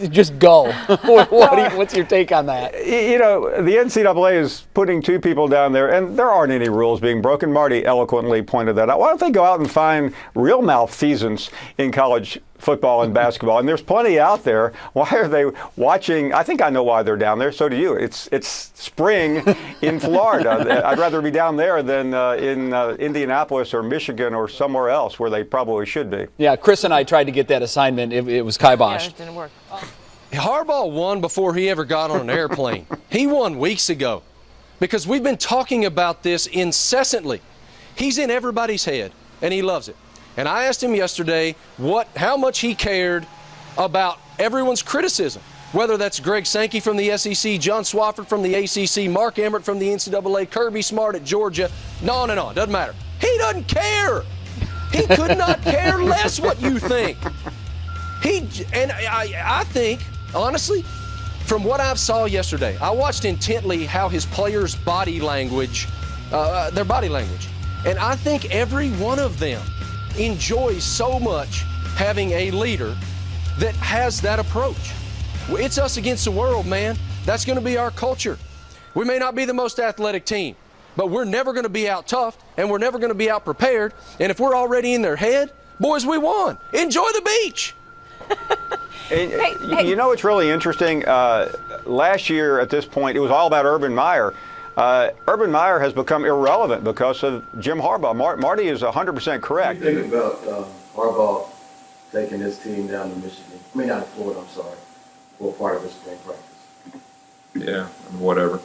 Just go. What's your take on that? You know, the NCAA is putting 2 people down there, and there aren't any rules being broken. Marty eloquently pointed that out. Why don't they go out and find real malfeasance in college football and basketball, and there's plenty out there. Why are they watching? I think I know why they're down there. So do you. It's spring in Florida. I'd rather be down there than in Indianapolis or Michigan or somewhere else where they probably should be. Yeah, Chris and I tried to get that assignment. It was kibosh. Yeah, it didn't work. Harbaugh won before he ever got on an airplane. He won weeks ago because we've been talking about this incessantly. He's in everybody's head, and he loves it. And I asked him yesterday how much he cared about everyone's criticism, whether that's Greg Sankey from the SEC, John Swofford from the ACC, Mark Emmert from the NCAA, Kirby Smart at Georgia, on and on. Doesn't matter. He doesn't care. He could not care less what you think. I think, honestly, from what I saw yesterday, I watched intently how his players' body language, their body language, and I think every one of them enjoys so much having a leader that has that approach. It's us against the world, man. That's going to be our culture. We may not be the most athletic team, but we're never going to be out toughed, and we're never going to be out prepared. And if we're already in their head, boys, we won. Enjoy the beach. You know what's really interesting? Last year at this point, it was all about Urban Meyer. Urban Meyer has become irrelevant because of Jim Harbaugh. Marty is 100% correct. What do you think about Harbaugh taking his team down to Michigan? I mean, down to Florida, I'm sorry, for part of his spring practice. Yeah, whatever.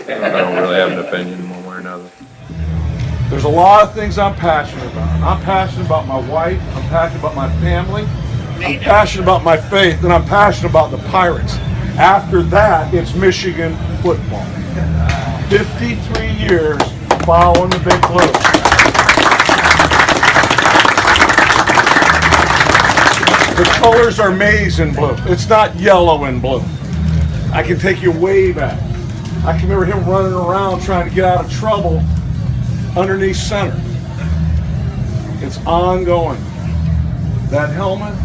I don't really have an opinion one way or another. There's a lot of things I'm passionate about. I'm passionate about my wife. I'm passionate about my family. I'm passionate about my faith, and I'm passionate about the Pirates. After that, it's Michigan football. 53 years following the Big Blue. The colors are maize and blue. It's not yellow and blue. I can take you way back. I can remember him running around trying to get out of trouble underneath center. It's ongoing. That helmet,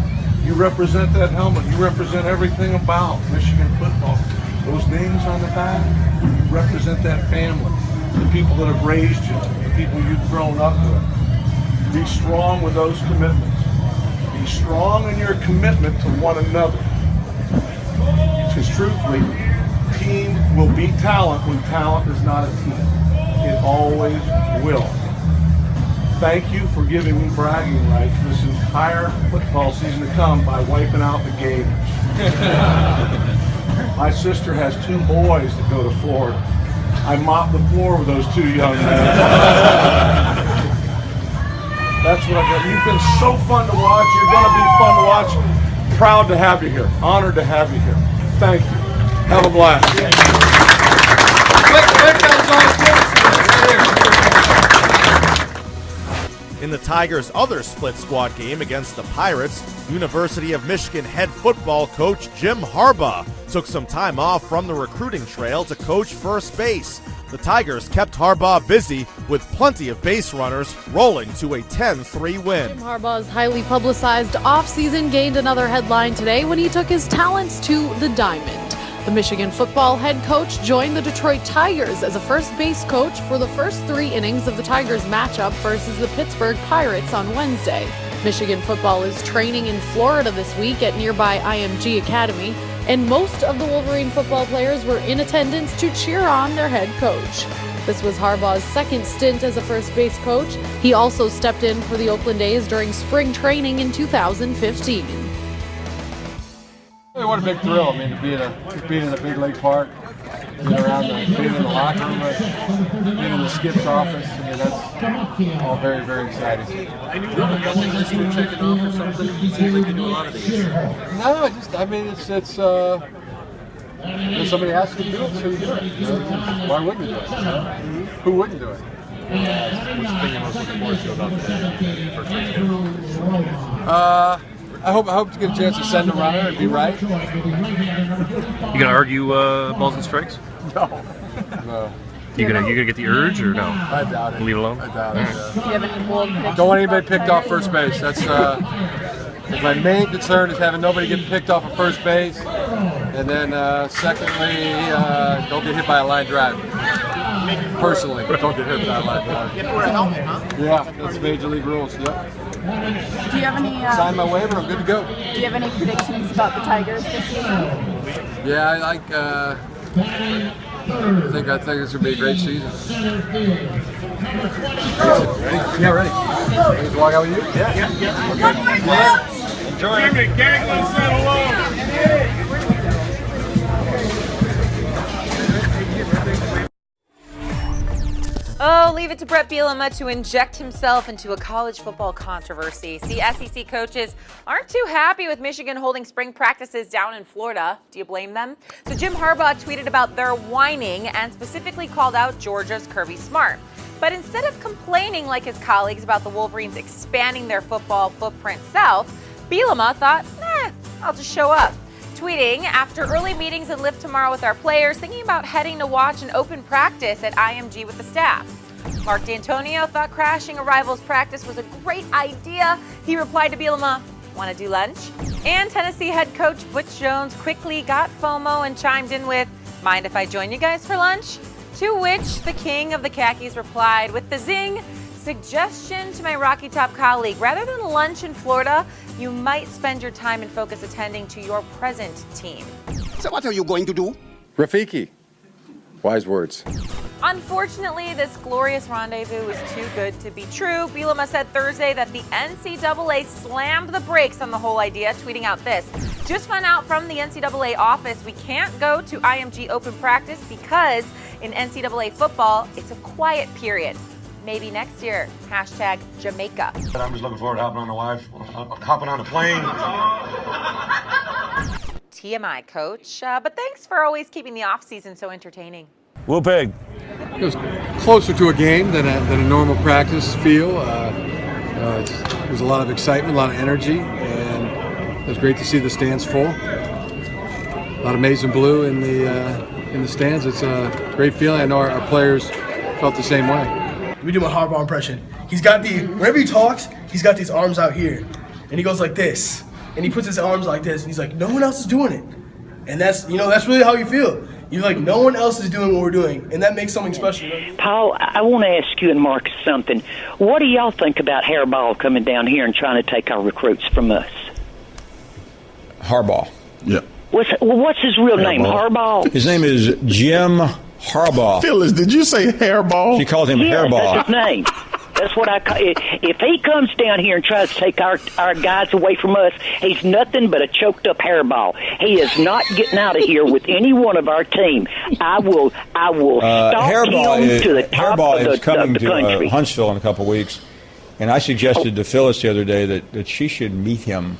you represent that helmet. You represent everything about Michigan football. Those names on the back, you represent that family, the people that have raised you, the people you've grown up with. Be strong with those commitments. Be strong in your commitment to one another. Because truthfully, team will beat talent when talent is not a team. It always will. Thank you for giving me bragging rights this entire football season to come by wiping out the Gators. My sister has 2 boys that go to Florida. I mop the floor with those 2 young men. That's what I got. You've been so fun to watch. You're going to be fun to watch. Proud to have you here. Honored to have you here. Thank you. Have a blast. In the Tigers' other split squad game against the Pirates, University of Michigan head football coach Jim Harbaugh took some time off from the recruiting trail to coach first base. The Tigers kept Harbaugh busy with plenty of base runners, rolling to a 10-3 win. Jim Harbaugh's highly publicized offseason gained another headline today when he took his talents to the diamond. The Michigan football head coach joined the Detroit Tigers as a first base coach for the first 3 innings of the Tigers matchup versus the Pittsburgh Pirates on Wednesday. Michigan football is training in Florida this week at nearby IMG Academy, and most of the Wolverine football players were in attendance to cheer on their head coach. This was Harbaugh's second stint as a first base coach. He also stepped in for the Oakland A's during spring training in 2015. What a big thrill! I mean, to be in a big league park, being in the locker room, being in the skip's office. I mean, that's all very, very exciting. And you don't know when this will check it off or something. It seems like you do a lot of these. No, it's when somebody asks you to do it, so you do it. Why wouldn't you do it? Who wouldn't do it? What's the thing you're most looking forward to about the first game? I hope to get a chance to send a runner and be right. You gonna argue balls and strikes? No. You gonna get the urge or no? I doubt it. Leave it alone. I doubt it. Do you have any bold picks? Don't want anybody picked off first base. That's my main concern is having nobody get picked off of first base, and then secondly, don't get hit by a line drive. personally. Don't get hit that like that. You have to wear a helmet, huh? Yeah, that's Major League rules. Yep. Do you have any? Sign my waiver. I'm good to go. Do you have any predictions about the Tigers this season? Yeah, I think it's going to be a great season. Ready? Yeah, ready. Ready to walk out with you? Yeah. Okay. Enjoy. Jimmy, Gangland said hello. Oh, leave it to Brett Bielema to inject himself into a college football controversy. See, SEC coaches aren't too happy with Michigan holding spring practices down in Florida. Do you blame them? So Jim Harbaugh tweeted about their whining and specifically called out Georgia's Kirby Smart. But instead of complaining like his colleagues about the Wolverines expanding their football footprint south, Bielema thought, I'll just show up. Tweeting, after early meetings and lift tomorrow with our players, thinking about heading to watch an open practice at IMG with the staff. Mark D'Antonio thought crashing a rival's practice was a great idea. He replied to Bielema, want to do lunch? And Tennessee head coach Butch Jones quickly got FOMO and chimed in with, mind if I join you guys for lunch? To which the king of the khakis replied with the zing, suggestion to my Rocky Top colleague, rather than lunch in Florida, you might spend your time and focus attending to your present team. So what are you going to do? Rafiki. Wise words. Unfortunately, this glorious rendezvous was too good to be true. Bielema said Thursday that the NCAA slammed the brakes on the whole idea, tweeting out this. Just found out from the NCAA office we can't go to IMG open practice because in NCAA football, it's a quiet period. Maybe next year. Hashtag Jamaica. I'm just looking forward to hopping on the wife, hopping on a plane. TMI, coach. But thanks for always keeping the offseason so entertaining. Will Pig. It was closer to a game than a normal practice feel. There's a lot of excitement, a lot of energy, and it was great to see the stands full. A lot of maize and blue in the stands. It's a great feeling. I know our players felt the same way. Let me do my Harbaugh impression. He's got whenever he talks, he's got these arms out here. And he goes like this. And he puts his arms like this. And he's like, no one else is doing it. And that's really how you feel. You're like, no one else is doing what we're doing. And that makes something special. Paul, I want to ask you and Marcus something. What do y'all think about Harbaugh coming down here and trying to take our recruits from us? Harbaugh. Yeah. What's his real name? Harbaugh? His name is Jim Harbaugh. Phyllis, did you say hairball? She called him Yes, Hairball. that's his name. That's what I call it. If he comes down here and tries to take our guys away from us, he's nothing but a choked up hairball. He is not getting out of here with any one of our team. I will stalk him to the top Harbaugh of the is coming country. to Huntsville in a couple of weeks, and I suggested to Phyllis the other day that she should meet him.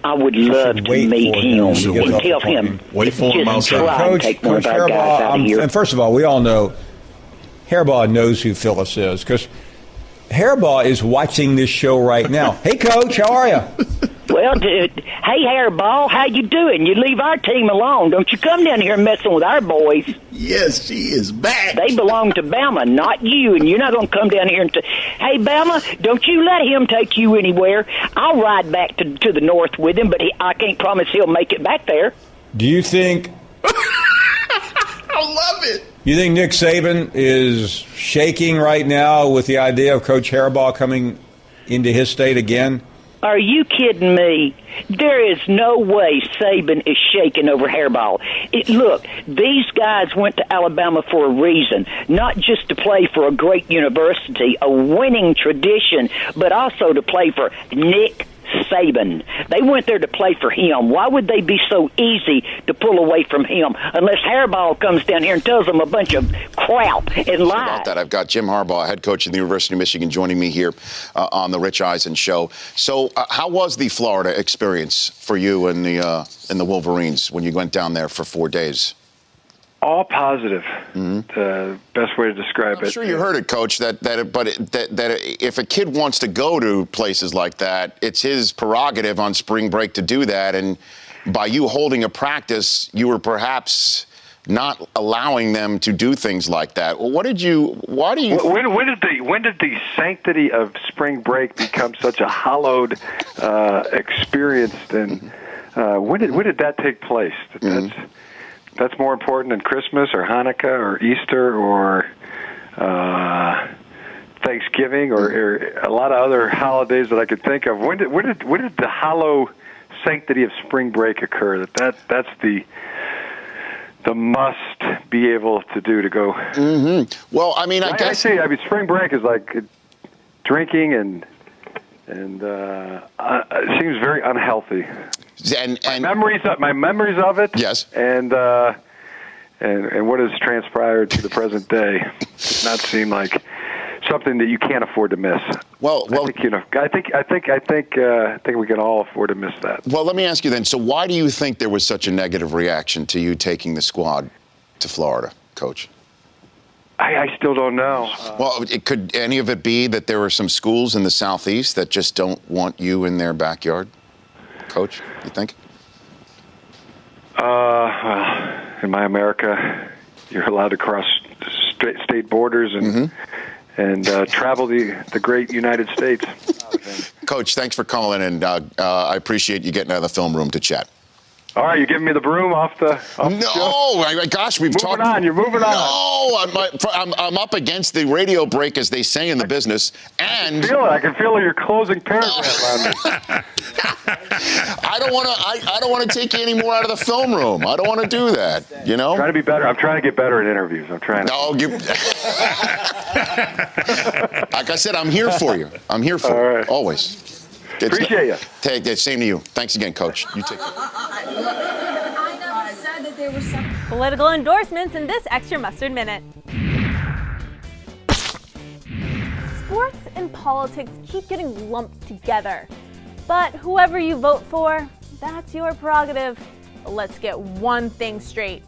I would love to meet him and tell him. Wait for him outside. Coach Harbaugh, and first of all, we all know Harbaugh knows who Phyllis is because Harbaugh is watching this show right now. Hey, Coach, how are you? Well, hey, Harbaugh, how you doing? You leave our team alone. Don't you come down here messing with our boys. Yes, she is back. They belong to Bama, not you, and you're not going to come down here and hey, Bama, don't you let him take you anywhere. I'll ride back to the north with him, but I can't promise he'll make it back there. Do you think... I love it. You think Nick Saban is shaking right now with the idea of Coach Harbaugh coming into his state again? Are you kidding me? There is no way Saban is shaking over Harbaugh. Look, these guys went to Alabama for a reason, not just to play for a great university, a winning tradition, but also to play for Nick Saban. They went there to play for him. Why would they be so easy to pull away from him unless Harbaugh comes down here and tells them a bunch of crap and lies? About that, I've got Jim Harbaugh, head coach of the University of Michigan, joining me here on the Rich Eisen Show. So, how was the Florida experience for you and the Wolverines when you went down there for 4 days? All positive. The best way to describe it. I'm sure you heard it, Coach. That if a kid wants to go to places like that, it's his prerogative on spring break to do that. And by you holding a practice, you were perhaps not allowing them to do things like that. Well, why do you? When did the sanctity of spring break become such a hallowed experience? And when did that take place? That's more important than Christmas or Hanukkah or Easter or Thanksgiving or a lot of other holidays that I could think of. When did the hollow sanctity of spring break occur? That's the must be able to do to go. Mm-hmm. Well, I mean, I say spring break is like drinking and it seems very unhealthy. And my memories of it. Yes. And what has transpired to the present day does not seem like something that you can't afford to miss. Well, I think we can all afford to miss that. Well, let me ask you then. So, why do you think there was such a negative reaction to you taking the squad to Florida, Coach? I still don't know. Well, could any of it be that there are some schools in the Southeast that just don't want you in their backyard, Coach? You think? Well, in my America, you're allowed to cross state borders and travel the great United States. Coach, thanks for calling, and I appreciate you getting out of the film room to chat. All right, you're giving me the broom off the No, gosh, we've talked. Moving on, you're moving on. No, I'm up against the radio break, as they say in the business, and I can feel your closing paragraph on me. I don't want to take you any more out of the film room. I don't want to do that. You know. Trying to be better. I'm trying to get better at interviews. I'm trying. Like I said, I'm here for you. I'm here for you always. Appreciate you. Take that. Same to you. Thanks again, Coach. You take care. I never said that there were some political endorsements in this Extra Mustard Minute. Sports and politics keep getting lumped together. But whoever you vote for, that's your prerogative. Let's get one thing straight.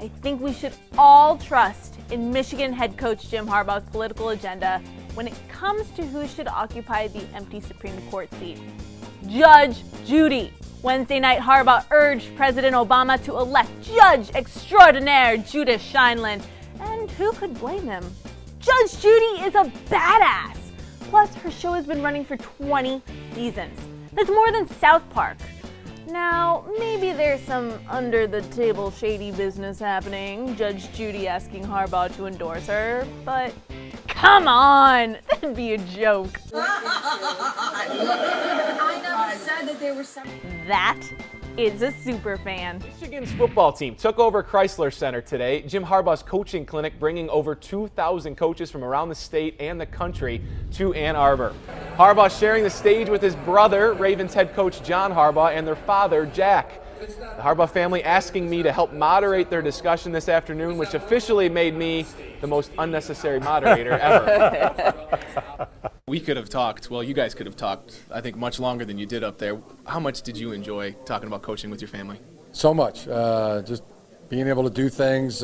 I think we should all trust in Michigan head coach Jim Harbaugh's political agenda when it comes to who should occupy the empty Supreme Court seat. Judge Judy. Wednesday night, Harbaugh urged President Obama to elect Judge Extraordinaire Judith Sheindlin. And who could blame him? Judge Judy is a badass. Plus, her show has been running for 20 seasons. That's more than South Park. Now, maybe there's some under-the-table shady business happening, Judge Judy asking Harbaugh to endorse her, but come on, that'd be a joke. I never said that there were some. That is a super fan. Michigan's football team took over Chrysler Center today. Jim Harbaugh's coaching clinic bringing over 2,000 coaches from around the state and the country to Ann Arbor. Harbaugh sharing the stage with his brother, Ravens head coach John Harbaugh, and their father, Jack. The Harbaugh family asking me to help moderate their discussion this afternoon, which officially made me the most unnecessary moderator ever. We could have talked, well, you guys could have talked, I think, much longer than you did up there. How much did you enjoy talking about coaching with your family? So much. Just being able to do things,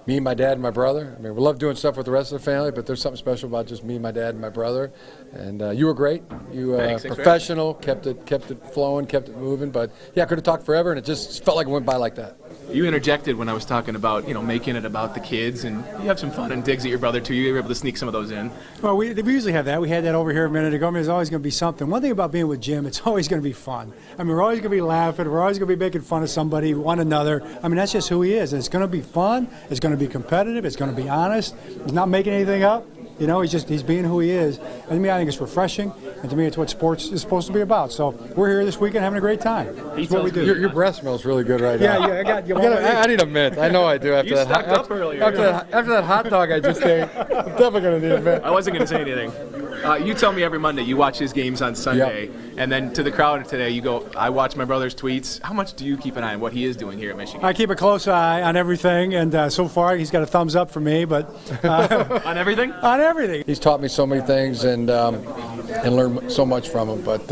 me, my dad, and my brother. I mean, we love doing stuff with the rest of the family, but there's something special about just me, my dad, and my brother. And you were great. You professional, kept it flowing, kept it moving. But, yeah, I could have talked forever, and it just felt like it went by like that. You interjected when I was talking about, making it about the kids, and you have some fun and digs at your brother, too. You were able to sneak some of those in. Well, we usually have that. We had that over here a minute ago. I mean, there's always going to be something. One thing about being with Jim, it's always going to be fun. I mean, we're always going to be laughing. We're always going to be making fun of somebody, one another. I mean, that's just who he is. And it's going to be fun. It's going to be competitive. It's going to be honest. He's not making anything up. He's being who he is. And to me, I think it's refreshing. And to me, it's what sports is supposed to be about. So we're here this weekend having a great time. That's what we do. Your breath smells really good right now. Yeah, I need a mint. I know I do. After You stocked up earlier. After that hot dog I just ate, I'm definitely going to need a mint. I wasn't going to say anything. You tell me every Monday you watch his games on Sunday, and then to the crowd today you go, I watch my brother's tweets. How much do you keep an eye on what he is doing here at Michigan? I keep a close eye on everything, and so far he's got a thumbs up for me. But on everything? On everything. He's taught me so many things and learned so much from him. But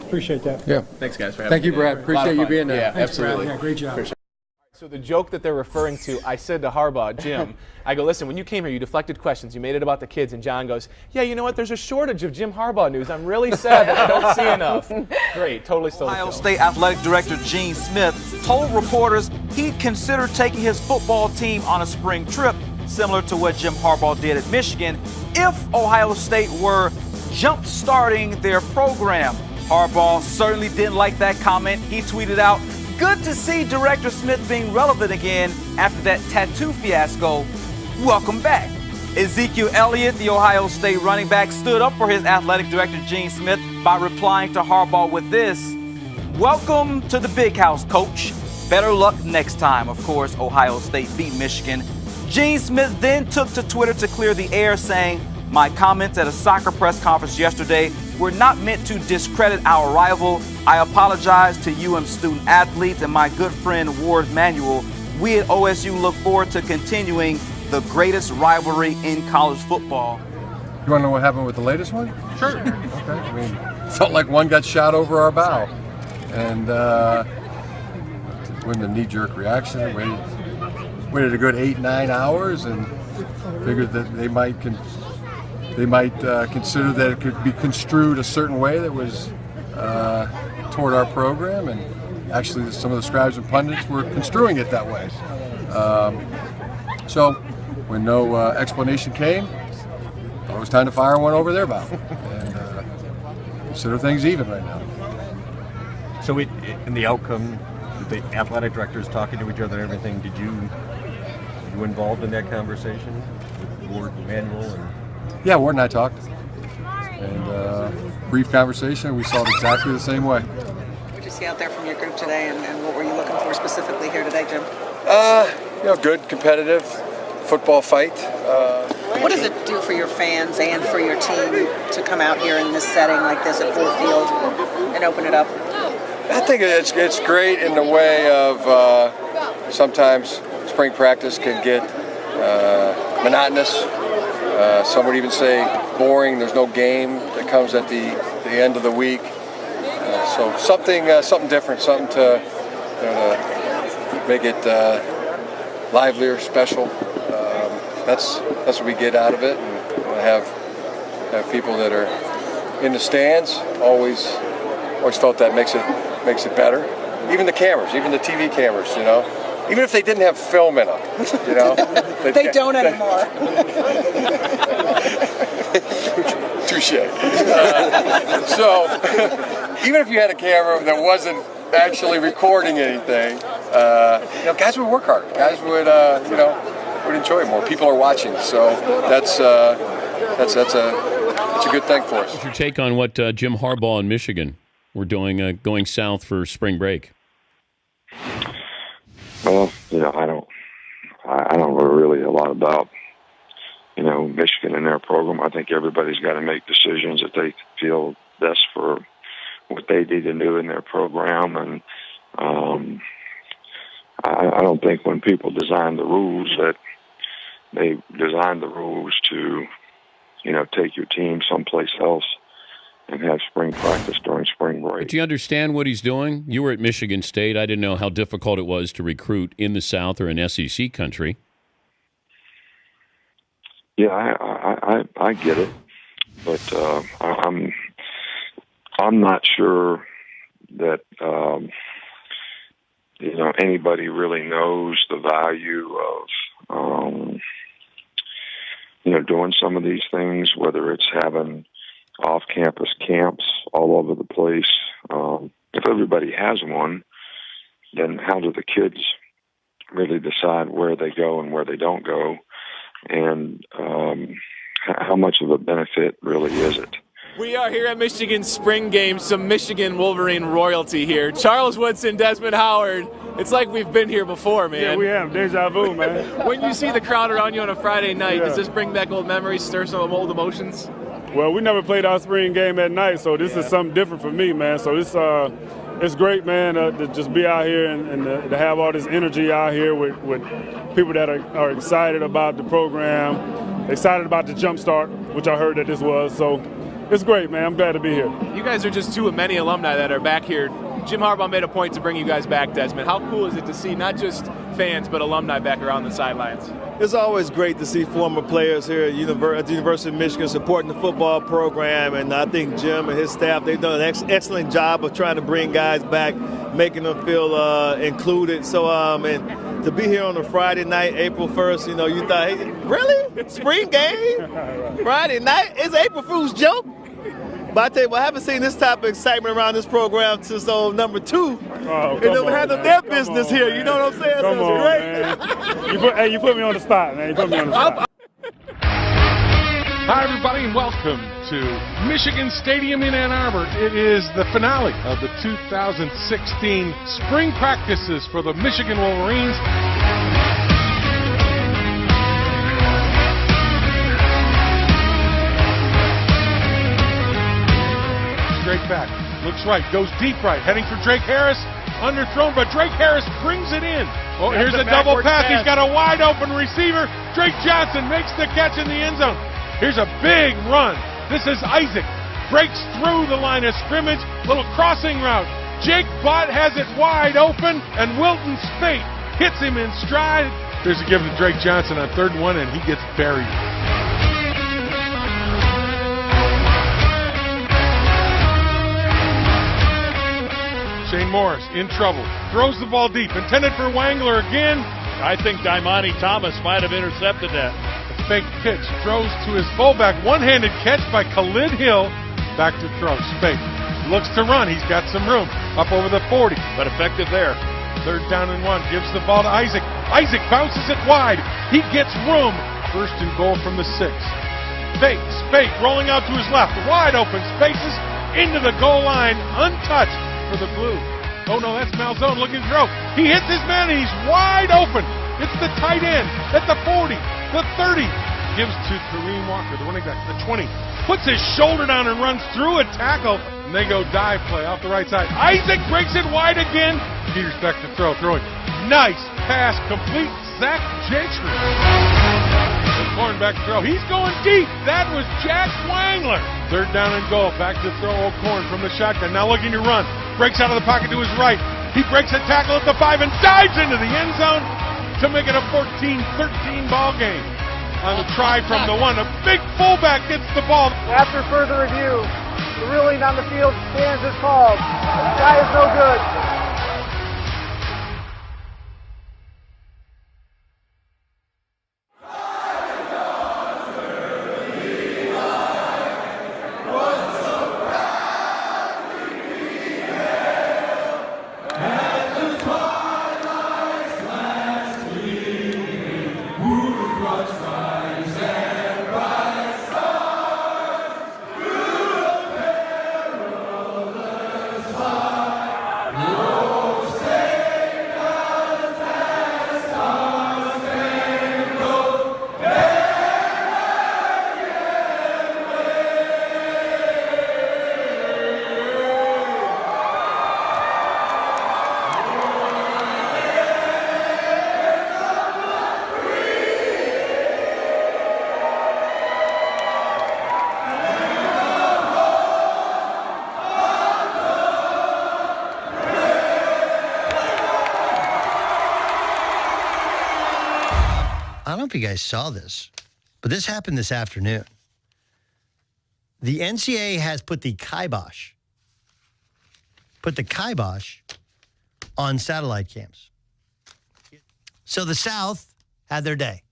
appreciate that. Yeah. Thanks, guys, for having Thank me. you, Brad. Appreciate you being there. Yeah, Thanks, absolutely. Brad. Yeah, great job. So the joke that they're referring to, I said to Harbaugh, Jim, I go, listen, when you came here, you deflected questions. You made it about the kids. And John goes, yeah, you know what? There's a shortage of Jim Harbaugh news. I'm really sad that I don't see enough. Great. Totally stole the show. Ohio State Athletic Director Gene Smith told reporters he'd consider taking his football team on a spring trip, similar to what Jim Harbaugh did at Michigan, if Ohio State were jump-starting their program. Harbaugh certainly didn't like that comment. He tweeted out, "Good to see Director Smith being relevant again after that tattoo fiasco welcome back. Ezekiel Elliott, the Ohio State running back, stood up for his athletic director, Gene Smith, by replying to Harbaugh with this: "Welcome to the big house, coach. Better luck next time." Of course, Ohio State beat Michigan. Gene Smith then took to Twitter to clear the air, saying, "My comments at a soccer press conference yesterday were not meant to discredit our rival. I apologize to UM student athletes and my good friend Ward Manuel. We at OSU look forward to continuing the greatest rivalry in college football." You want to know what happened with the latest one? Sure. Okay. I mean, felt like one got shot over our bow, and wasn't a knee-jerk reaction. Waited a good 8-9 hours, and figured that they might consider that it could be construed a certain way that was toward our program, and actually some of the scribes and pundits were construing it that way. So when no explanation came, it was time to fire one over their bow and consider things even right now. So in the outcome, the athletic directors talking to each other and everything, were you involved in that conversation with Ward and Manuel? Yeah, Ward and I talked, and brief conversation. We saw it exactly the same way. What did you see out there from your group today, and what were you looking for specifically here today, Jim? Good, competitive football fight. What does it do for your fans and for your team to come out here in this setting like this at Ford Field and open it up? I think it's great in the way of sometimes spring practice can get monotonous. Some would even say boring. There's no game that comes at the end of the week. So something different, something to make it livelier, special. That's what we get out of it. And have people that are in the stands. Always felt that makes it better. Even the cameras, even the TV cameras, even if they didn't have film in them, They don't anymore. Touche. So even if you had a camera that wasn't actually recording anything, guys would work hard. Guys would enjoy it more. People are watching, so that's a good thing for us. What's your take on what Jim Harbaugh and Michigan were doing going south for spring break? Well, I don't know really a lot about, Michigan and their program. I think everybody's got to make decisions that they feel best for what they need to do in their program. And I don't think when people design the rules that they design the rules to, take your team someplace else and have spring practice during spring break. Do you understand what he's doing? You were at Michigan State. I didn't know how difficult it was to recruit in the South or in SEC country. Yeah, I get it, but I'm not sure that anybody really knows the value of doing some of these things, whether it's having off-campus camps all over the place. If everybody has one, then how do the kids really decide where they go and where they don't go? And how much of a benefit really is it? We are here at Michigan Spring Games, some Michigan Wolverine royalty here. Charles Woodson, Desmond Howard. It's like we've been here before, man. Yeah, we have. Deja vu, man. When you see the crowd around you on a Friday night, does this bring back old memories, stir some old emotions? Well, we never played our spring game at night, so this is something different for me, man. So it's great, man, to just be out here and to have all this energy out here with people that are excited about the program, excited about the jump start, which I heard that this was. So it's great, man. I'm glad to be here. You guys are just two of many alumni that are back here. Jim Harbaugh made a point to bring you guys back, Desmond. How cool is it to see not just fans but alumni back around the sidelines? It's always great to see former players here at the University of Michigan supporting the football program, and I think Jim and his staff, they've done an excellent job of trying to bring guys back, making them feel included. So, and to be here on a Friday night, April 1st, you thought, hey, really? Spring game? Friday night? It's April Fool's joke? But I tell you what, I haven't seen this type of excitement around this program since number 2. Oh, and they handled their business here. You know what I'm saying? Come so on, it's great. man. You put me on the spot, man. You put me on the spot. Hi, everybody, and welcome to Michigan Stadium in Ann Arbor. It is the finale of the 2016 spring practices for the Michigan Wolverines. Straight back, looks right, goes deep right, heading for Drake Harris, underthrown, but Drake Harris brings it in. Oh, here's a double pass. He's got a wide open receiver. Drake Johnson makes the catch in the end zone. Here's a big run. This is Isaac. Breaks through the line of scrimmage. Little crossing route. Jake Bott has it wide open, and Wilton Spate hits him in stride. There's a give to Drake Johnson on 3rd and 1, and he gets buried. Shane Morris in trouble. Throws the ball deep. Intended for Wangler again. I think Daimani Thomas might have intercepted that. Fake pitch, throws to his fullback, one-handed catch by Khalid Hill, back to throw, Spate looks to run, he's got some room, up over the 40, but effective there. 3rd down and 1, gives the ball to Isaac, Isaac bounces it wide, he gets room, 1st and goal from the 6. Spate rolling out to his left, wide open spaces, into the goal line, untouched for the Blue. Oh no, that's Malzone looking to throw, he hits his man and he's wide open, it's the tight end, at the 40, the 30, gives to Kareem Walker, the running back, the 20, puts his shoulder down and runs through a tackle, and they go dive play off the right side. Isaac breaks it wide again. Peters back to throw, throwing. Nice pass, complete, Zach Jakes. O'Korn back to throw. He's going deep. That was Jack Wangler. 3rd down and goal. Back to throw O'Korn from the shotgun. Now looking to run. Breaks out of the pocket to his right. He breaks a tackle at the 5 and dives into the end zone to make it a 14-13 ball game. On the try from the 1, a big fullback gets the ball. After further review, the ruling on the field stands as called. The guy is no good. I don't know if you guys saw this, but this happened this afternoon. The NCAA has put the kibosh on satellite cams. So the South had their day.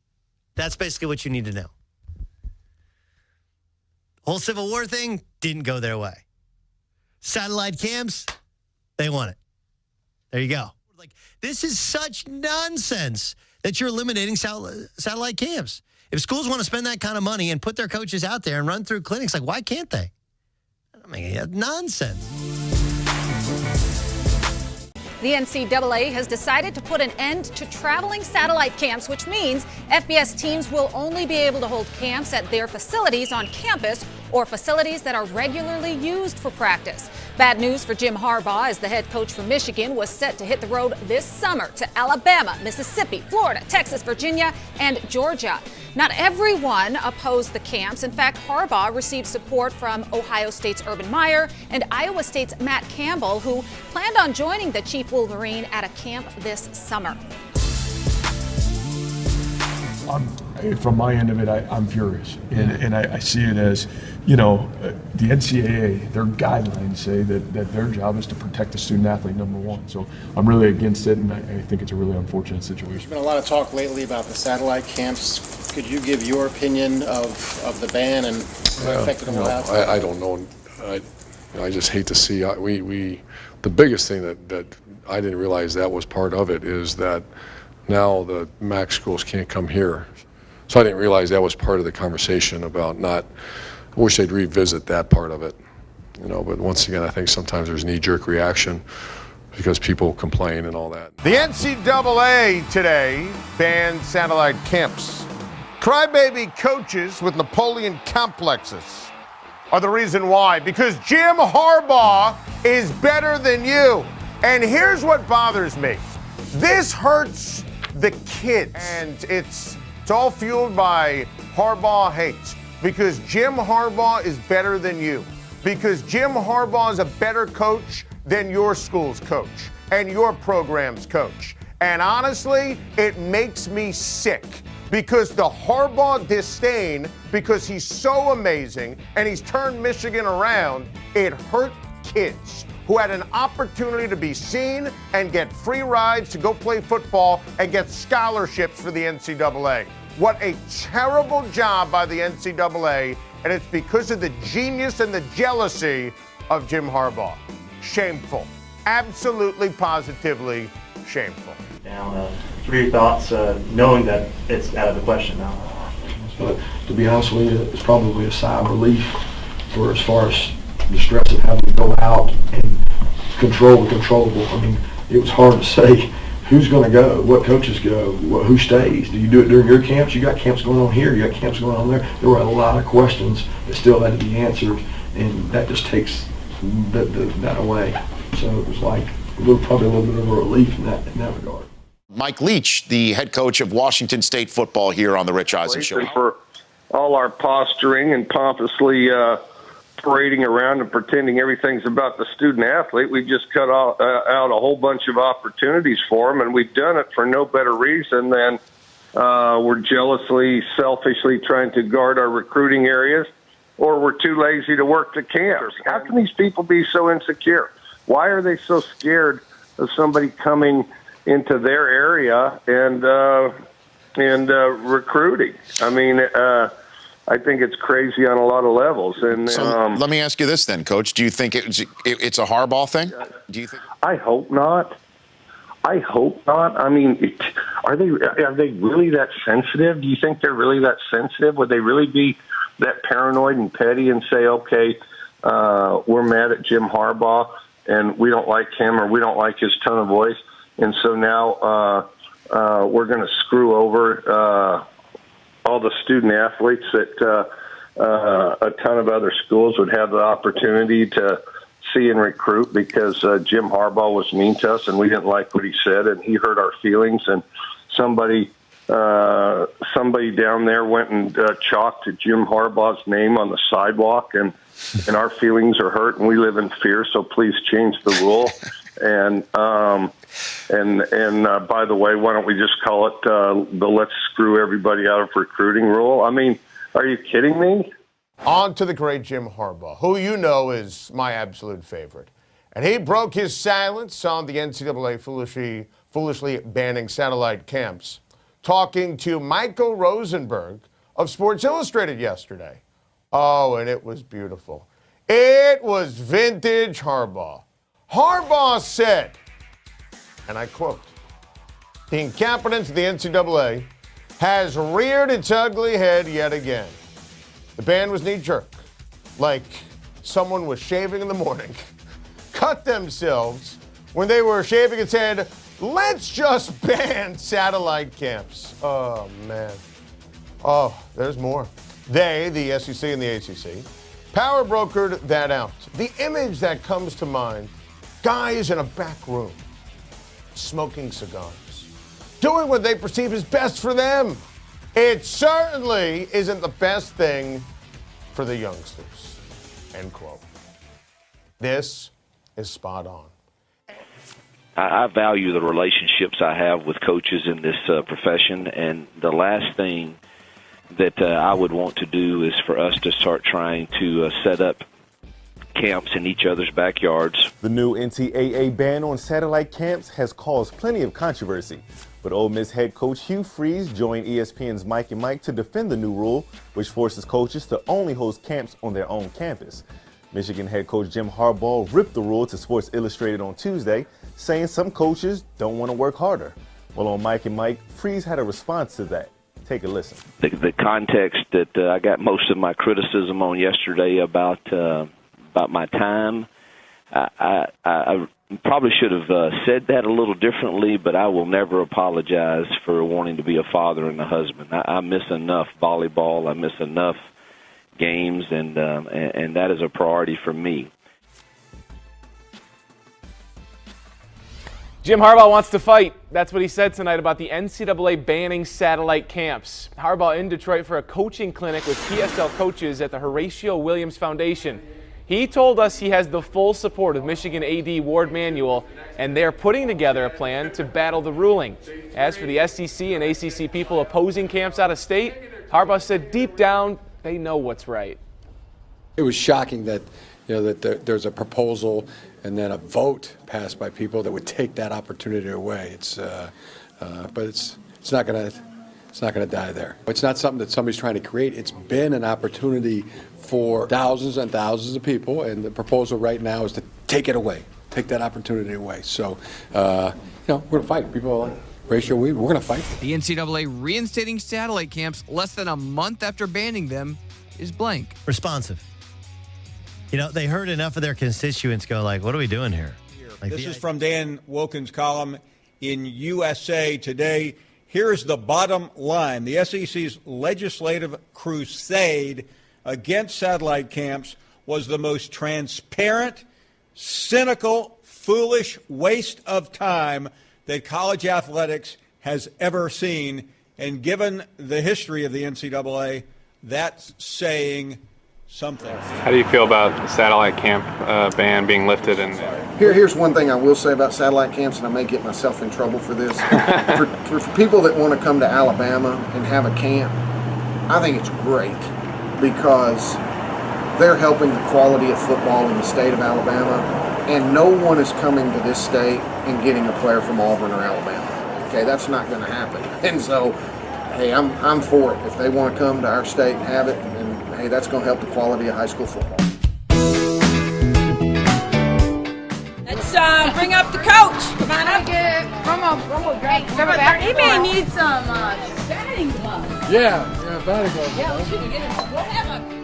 That's basically what you need to know. Whole Civil War thing didn't go their way. Satellite cams, they won it. There you go. Like, this is such nonsense that you're eliminating satellite cams. If schools want to spend that kind of money and put their coaches out there and run through clinics, like, why can't they? I mean, that's nonsense. The NCAA has decided to put an end to traveling satellite camps, which means FBS teams will only be able to hold camps at their facilities on campus or facilities that are regularly used for practice. Bad news for Jim Harbaugh, as the head coach for Michigan was set to hit the road this summer to Alabama, Mississippi, Florida, Texas, Virginia, and Georgia. Not everyone opposed the camps. In fact, Harbaugh received support from Ohio State's Urban Meyer and Iowa State's Matt Campbell, who planned on joining the Chief Wolverine at a camp this summer. From my end of it, I'm furious. And I see it as, the NCAA, their guidelines say that their job is to protect the student athlete, number one. So I'm really against it, and I think it's a really unfortunate situation. There's been a lot of talk lately about the satellite camps. Could you give your opinion of the ban and what effect it will have? I don't know I just hate to see the biggest thing that I didn't realize that was part of it is that now the MAC schools can't come here. So I didn't realize that was part of the conversation about I wish they'd revisit that part of it. But once again, I think sometimes there's knee-jerk reaction because people complain and all that. The NCAA today banned satellite camps. Crybaby coaches with Napoleon complexes are the reason why. Because Jim Harbaugh is better than you. And here's what bothers me. This hurts the kids. And it's all fueled by Harbaugh hates. Because Jim Harbaugh is better than you. Because Jim Harbaugh is a better coach than your school's coach and your program's coach. And honestly, it makes me sick. Because the Harbaugh disdain, because he's so amazing and he's turned Michigan around, it hurt kids who had an opportunity to be seen and get free rides to go play football and get scholarships for the NCAA. What a terrible job by the NCAA, and it's because of the genius and the jealousy of Jim Harbaugh. Shameful. Absolutely, positively shameful. Down, what are your thoughts, knowing that it's out of the question now? But to be honest with you, it's probably a sigh of relief for as far as the stress of having to go out and control the controllable. I mean, it was hard to say who's going to go, what coaches go, who stays. Do you do it during your camps? You got camps going on here, you got camps going on there. There were a lot of questions that still had to be answered, and that just takes that away. So it was like probably a little bit of a relief in that regard. Mike Leach, the head coach of Washington State football here on the Rich Eisen Show. And for all our posturing and pompously parading around and pretending everything's about the student athlete, we just cut out a whole bunch of opportunities for them, and we've done it for no better reason than we're jealously, selfishly trying to guard our recruiting areas, or we're too lazy to work the camps. How can these people be so insecure? Why are they so scared of somebody coming into their area and recruiting? I mean, I think it's crazy on a lot of levels. And so let me ask you this then, Coach. Do you think it's a Harbaugh thing? Do you think? I hope not. I hope not. I mean, are they really that sensitive? Do you think they're really that sensitive? Would they really be that paranoid and petty and say, okay, we're mad at Jim Harbaugh and we don't like him or we don't like his tone of voice, and so now we're going to screw over all the student athletes that a ton of other schools would have the opportunity to see and recruit because Jim Harbaugh was mean to us and we didn't like what he said and he hurt our feelings, and somebody down there went and chalked Jim Harbaugh's name on the sidewalk, and our feelings are hurt and we live in fear, so please change the rule. And by the way, why don't we just call it the let's screw everybody out of recruiting rule? I mean, are you kidding me? On to the great Jim Harbaugh, who you know is my absolute favorite. And he broke his silence on the NCAA foolishly banning satellite camps, talking to Michael Rosenberg of Sports Illustrated yesterday. Oh, and it was beautiful. It was vintage Harbaugh. Harbaugh said, and I quote, "The incompetence of the NCAA has reared its ugly head yet again. The ban was knee-jerk, like someone was shaving in the morning, cut themselves when they were shaving and said, let's just ban satellite camps." Oh, man. Oh, there's more. They, the SEC and the ACC, power brokered that out. The image that comes to mind, guys in a back room, smoking cigars, doing what they perceive as best for them. It certainly isn't the best thing for the youngsters. End quote. This is spot on. I value the relationships I have with coaches in this profession, and the last thing that I would want to do is for us to start trying to set up camps in each other's backyards. The new NCAA ban on satellite camps has caused plenty of controversy, but Ole Miss head coach Hugh Freeze joined ESPN's Mike and Mike to defend the new rule, which forces coaches to only host camps on their own campus. Michigan head coach Jim Harbaugh ripped the rule to Sports Illustrated on Tuesday, saying some coaches don't want to work harder. Well, on Mike and Mike, Freeze had a response to that. Take a listen. The context that I got most of my criticism on yesterday about my time, I probably should have said that a little differently, but I will never apologize for wanting to be a father and a husband. I miss enough volleyball. I miss enough games, and that is a priority for me. Jim Harbaugh wants to fight. That's what he said tonight about the NCAA banning satellite camps. Harbaugh in Detroit for a coaching clinic with PSL coaches at the Horatio Williams Foundation. He told us he has the full support of Michigan AD Ward Manuel, and they're putting together a plan to battle the ruling. As for the SEC and ACC people opposing camps out of state, Harbaugh said deep down they know what's right. It was shocking that there's a proposal and then a vote passed by people that would take that opportunity away. But it's not going to die there. It's not something that somebody's trying to create. It's been an opportunity for thousands and thousands of people, and the proposal right now is to take it away, take that opportunity away. So, we're going to fight. People are like, Ratio, we're going to fight. The NCAA reinstating satellite camps less than a month after banning them is blank. Responsive. They heard enough of their constituents go like, what are we doing here? This is from Dan Wilkins' column in USA Today. Here's the bottom line. The SEC's legislative crusade against satellite camps was the most transparent, cynical, foolish waste of time that college athletics has ever seen. And given the history of the NCAA, that's saying something. How do you feel about the satellite camp ban being lifted? And Here's one thing I will say about satellite camps, and I may get myself in trouble for this. for people that want to come to Alabama and have a camp, I think it's great because they're helping the quality of football in the state of Alabama, and no one is coming to this state and getting a player from Auburn or Alabama. Okay, that's not going to happen. And so, hey, I'm for it. If they want to come to our state and have it, and hey, that's going to help the quality of high school football. Let's bring up the coach. Come on up. He may need some batting gloves. Yeah, batting gloves. Yeah, we'll have a.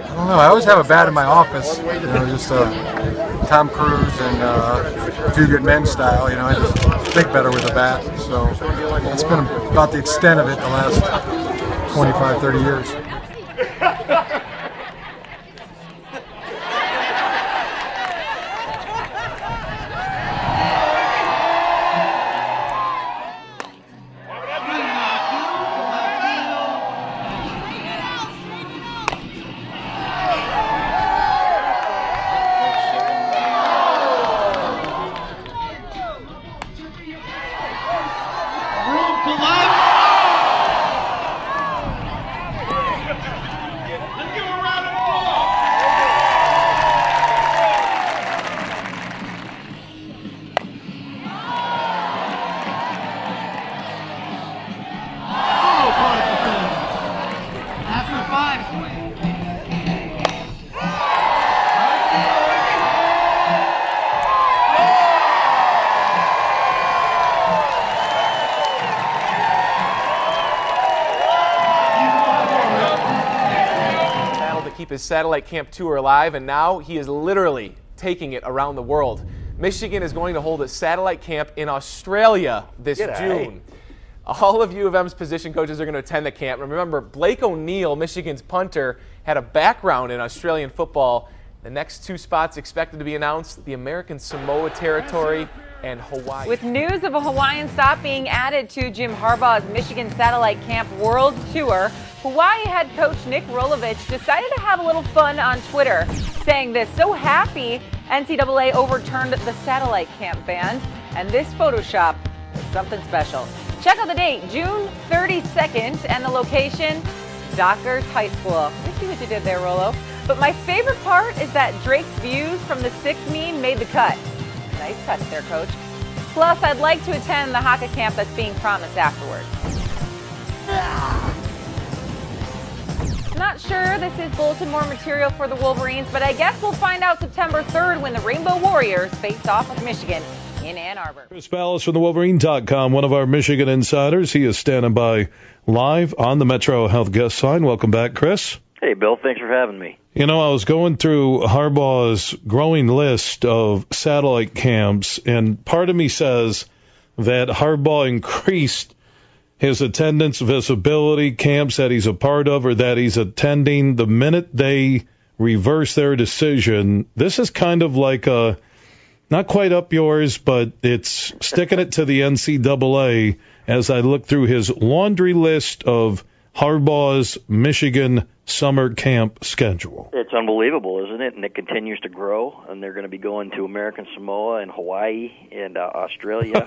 I don't know. I always have a bat in my office. Just Tom Cruise and A Few Good Men style. I just think better with a bat. So it's been about the extent of it the last 25, 30 years. Keep his satellite camp tour alive, and now he is literally taking it around the world. Michigan is going to hold a satellite camp in Australia this June. All of U of M's position coaches are going to attend the camp. And remember, Blake O'Neill, Michigan's punter, had a background in Australian football. The next two spots expected to be announced, the American Samoa Territory and Hawaii. With news of a Hawaiian stop being added to Jim Harbaugh's Michigan Satellite Camp World Tour, Hawaii head coach Nick Rolovich decided to have a little fun on Twitter, saying this: "So happy NCAA overturned the satellite camp ban, and this Photoshop is something special. Check out the date, June 32nd, and the location, Dockers High School. I see what you did there, Rolo. But my favorite part is that Drake's views from the 6 meme made the cut. Nice touch there, Coach. Plus, I'd like to attend the Haka camp that's being promised afterwards. Not sure this is bulletin board material for the Wolverines, but I guess we'll find out September 3rd when the Rainbow Warriors face off with Michigan in Ann Arbor. Chris Ballas from the Wolverine.com, one of our Michigan insiders. He is standing by live on the Metro Health guest line. Welcome back, Chris. Hey, Bill. Thanks for having me. You know, I was going through Harbaugh's growing list of satellite camps, and part of me says that Harbaugh increased his attendance, visibility, camps that he's a part of or that he's attending the minute they reverse their decision. This is kind of like a, not quite up yours, but it's sticking it to the NCAA as I look through his laundry list of Harbaugh's Michigan summer camp schedule. It's unbelievable, isn't it? And it continues to grow, and they're going to be going to American Samoa and Hawaii and Australia.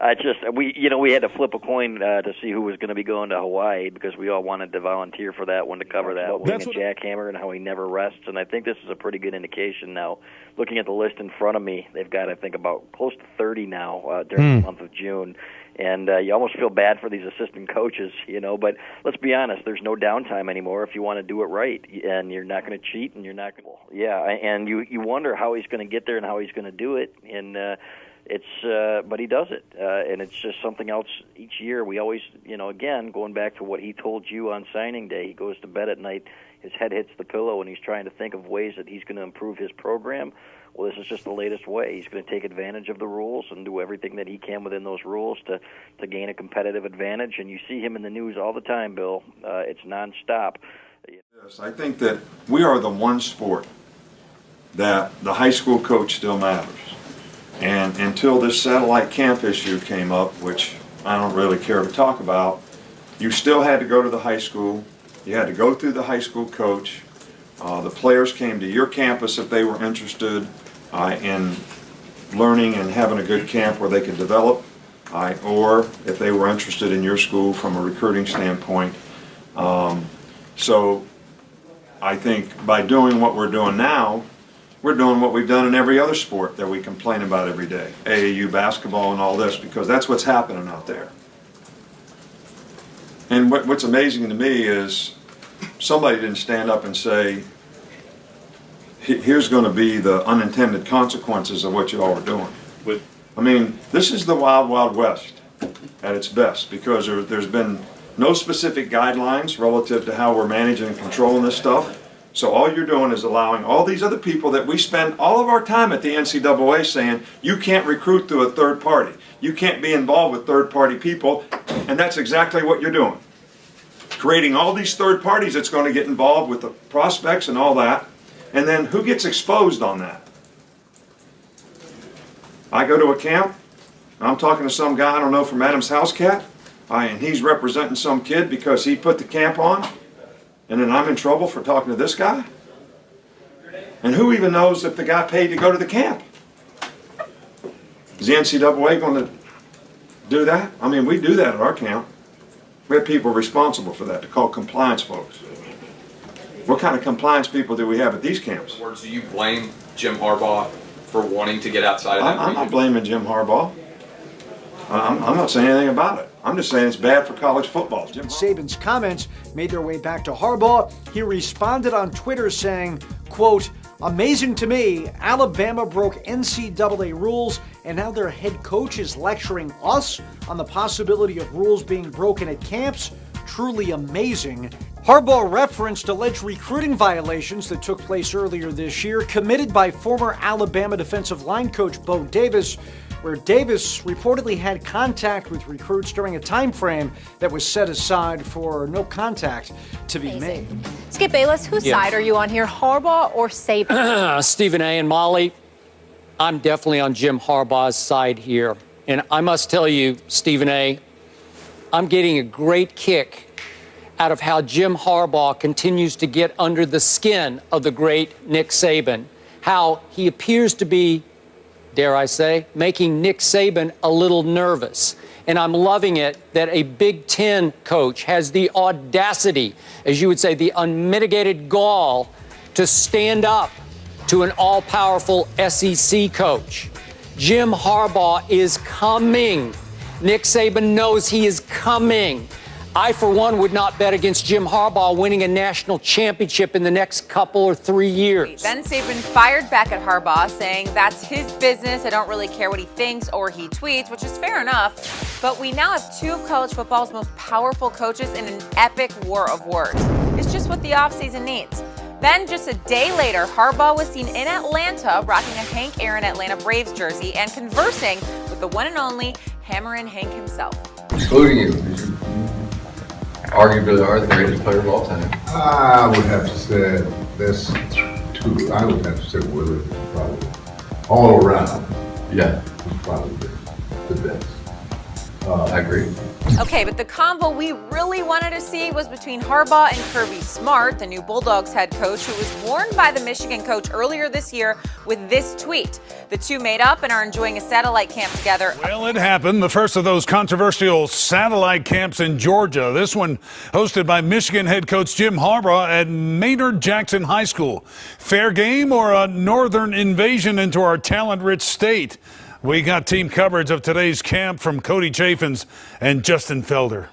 And we had to flip a coin to see who was going to be going to Hawaii because we all wanted to volunteer for that one, to cover that wing and jackhammer and how he never rests. And I think this is a pretty good indication now. Looking at the list in front of me, they've got, I think, about close to 30 now during the month of June. And you almost feel bad for these assistant coaches, but let's be honest, there's no downtime anymore if you want to do it right, and you're not going to cheat, and you're not going to, and you wonder how he's going to get there and how he's going to do it, and but he does it, and it's just something else each year. We always, again, going back to what he told you on signing day, he goes to bed at night, his head hits the pillow, and he's trying to think of ways that he's going to improve his program. Well, this is just the latest way. He's going to take advantage of the rules and do everything that he can within those rules to gain a competitive advantage. And you see him in the news all the time, Bill. It's nonstop. Yes, I think that we are the one sport that the high school coach still matters. And until this satellite camp issue came up, which I don't really care to talk about, you still had to go to the high school. You had to go through the high school coach. The players came to your campus if they were interested in learning and having a good camp where they could develop, or if they were interested in your school from a recruiting standpoint. So I think by doing what we're doing now, we're doing what we've done in every other sport that we complain about every day, AAU basketball and all this, because that's what's happening out there. And what's amazing to me is somebody didn't stand up and say, here's going to be the unintended consequences of what you all are doing. I mean, this is the wild, wild west at its best, because there's been no specific guidelines relative to how we're managing and controlling this stuff. So all you're doing is allowing all these other people that we spend all of our time at the NCAA saying, you can't recruit through a third party. You can't be involved with third party people. And that's exactly what you're doing. Creating all these third parties that's going to get involved with the prospects and all that. And then who gets exposed on that? I go to a camp, I'm talking to some guy I don't know from Adams House Cat, and he's representing some kid because he put the camp on, and then I'm in trouble for talking to this guy? And who even knows if the guy paid to go to the camp? Is the NCAA going to do that? I mean, we do that at our camp. We have people responsible for that. They're called compliance folks. What kind of compliance people do we have at these camps? In other words, do you blame Jim Harbaugh for wanting to get outside of that? I'm not blaming Jim Harbaugh. I'm not saying anything about it. I'm just saying it's bad for college football. Saban's comments made their way back to Harbaugh. He responded on Twitter saying, quote, "Amazing to me, Alabama broke NCAA rules and now their head coach is lecturing us on the possibility of rules being broken at camps. Truly amazing." Harbaugh referenced alleged recruiting violations that took place earlier this year, committed by former Alabama defensive line coach Bo Davis, where Davis reportedly had contact with recruits during a time frame that was set aside for no contact to be made. Skip Bayless, whose side are you on here, Harbaugh or Saban? Stephen A. and Molly, I'm definitely on Jim Harbaugh's side here. And I must tell you, Stephen A., I'm getting a great kick out of how Jim Harbaugh continues to get under the skin of the great Nick Saban, how he appears to be, dare I say, making Nick Saban a little nervous. And I'm loving it that a Big Ten coach has the audacity, as you would say, the unmitigated gall to stand up to an all-powerful SEC coach. Jim Harbaugh is coming. Nick Saban knows he is coming. I, for one, would not bet against Jim Harbaugh winning a national championship in the next couple or 3 years. Then Saban fired back at Harbaugh, saying that's his business. I don't really care what he thinks or he tweets, which is fair enough. But we now have two of college football's most powerful coaches in an epic war of words. It's just what the offseason needs. Then, just a day later, Harbaugh was seen in Atlanta rocking a Hank Aaron Atlanta Braves jersey and conversing with the one and only Hammerin' Hank himself. Excluding you, because you arguably are the greatest player of all time. I would have to say this two. I would have to say Willie probably all around. Yeah, he's probably the best. I agree. Okay, but the convo we really wanted to see was between Harbaugh and Kirby Smart, the new Bulldogs head coach, who was warned by the Michigan coach earlier this year with this tweet. The two made up and are enjoying a satellite camp together. Well, it happened. The first of those controversial satellite camps in Georgia. This one hosted by Michigan head coach Jim Harbaugh at Maynard Jackson High School. Fair game or a northern invasion into our talent-rich state? We got team coverage of today's camp from Cody Chaffins and Justin Felder.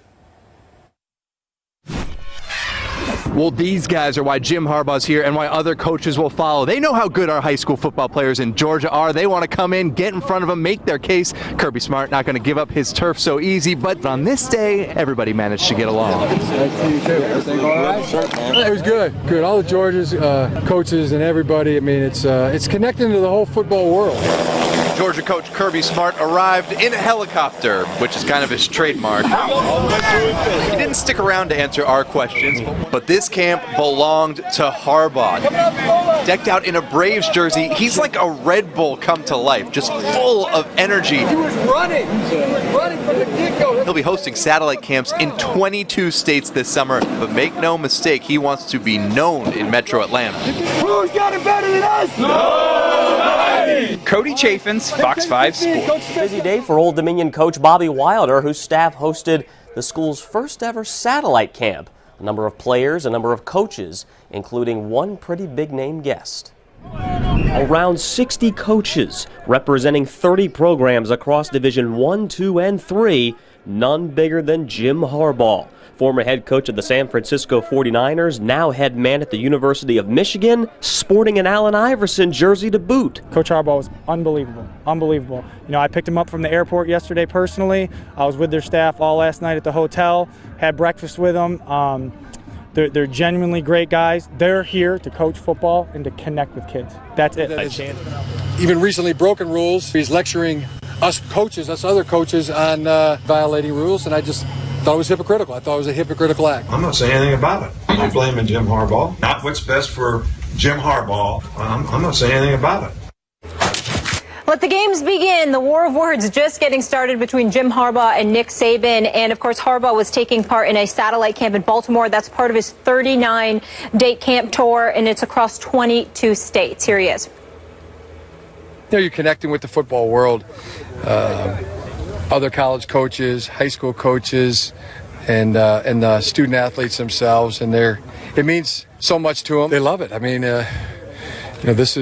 Well, these guys are why Jim Harbaugh's here and why other coaches will follow. They know how good our high school football players in Georgia are. They want to come in, get in front of them, make their case. Kirby Smart not going to give up his turf so easy, but on this day, everybody managed to get along. Nice to see you too. Everything all right? It was good. Good. All the Georgia's coaches and everybody. I mean, it's connecting to the whole football world. Georgia coach Kirby Smart arrived in a helicopter, which is kind of his trademark. He didn't stick around to answer our questions, but this camp belonged to Harbaugh. Decked out in a Braves jersey, he's like a Red Bull come to life, just full of energy. He was running. He was running from the get-go. He'll be hosting satellite camps in 22 states this summer, but make no mistake, he wants to be known in Metro Atlanta. Who's got it better than us? Nobody! Cody Chaffins, Fox 5 Sports. Busy day for Old Dominion coach Bobby Wilder, whose staff hosted the school's first ever satellite camp. A number of players, a number of coaches, including one pretty big name guest. Around 60 coaches representing 30 programs across Division 1, 2, and 3, none bigger than Jim Harbaugh. Former head coach of the San Francisco 49ers, now head man at the University of Michigan, sporting an Allen Iverson jersey to boot. Coach Harbaugh was unbelievable, unbelievable. You know, I picked him up from the airport yesterday personally. I was with their staff all last night at the hotel, had breakfast with them. They're genuinely great guys. They're here to coach football and to connect with kids. That's it. Even recently broken rules. He's lecturing us coaches, us other coaches, on violating rules, and I just thought it was hypocritical. I thought it was a hypocritical act. I'm not saying anything about it. I'm blaming Jim Harbaugh. Not what's best for Jim Harbaugh. I'm not saying anything about it. Let the games begin. The war of words just getting started between Jim Harbaugh and Nick Saban. And, of course, Harbaugh was taking part in a satellite camp in Baltimore. That's part of his 39-day camp tour, and it's across 22 states. Here he is. You know, you're connecting with the football world. Other college coaches, high school coaches, and student athletes themselves, and it means so much to them. They love it. I mean, this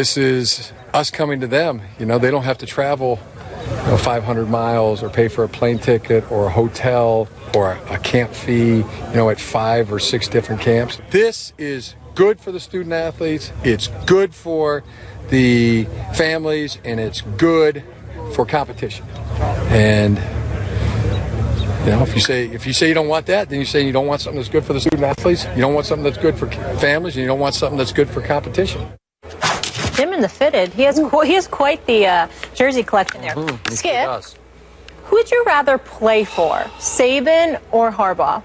is us coming to them. You know, they don't have to travel 500 miles or pay for a plane ticket or a hotel or a camp fee, at 5 or 6 different camps. This is good for the student athletes. It's good for the families, and it's good for competition. And if you say you don't want that, then you're saying you don't want something that's good for the student athletes. You don't want something that's good for families, and you don't want something that's good for competition. Jim in the fitted. He has quite the jersey collection there. Skip, who would you rather play for, Saban or Harbaugh?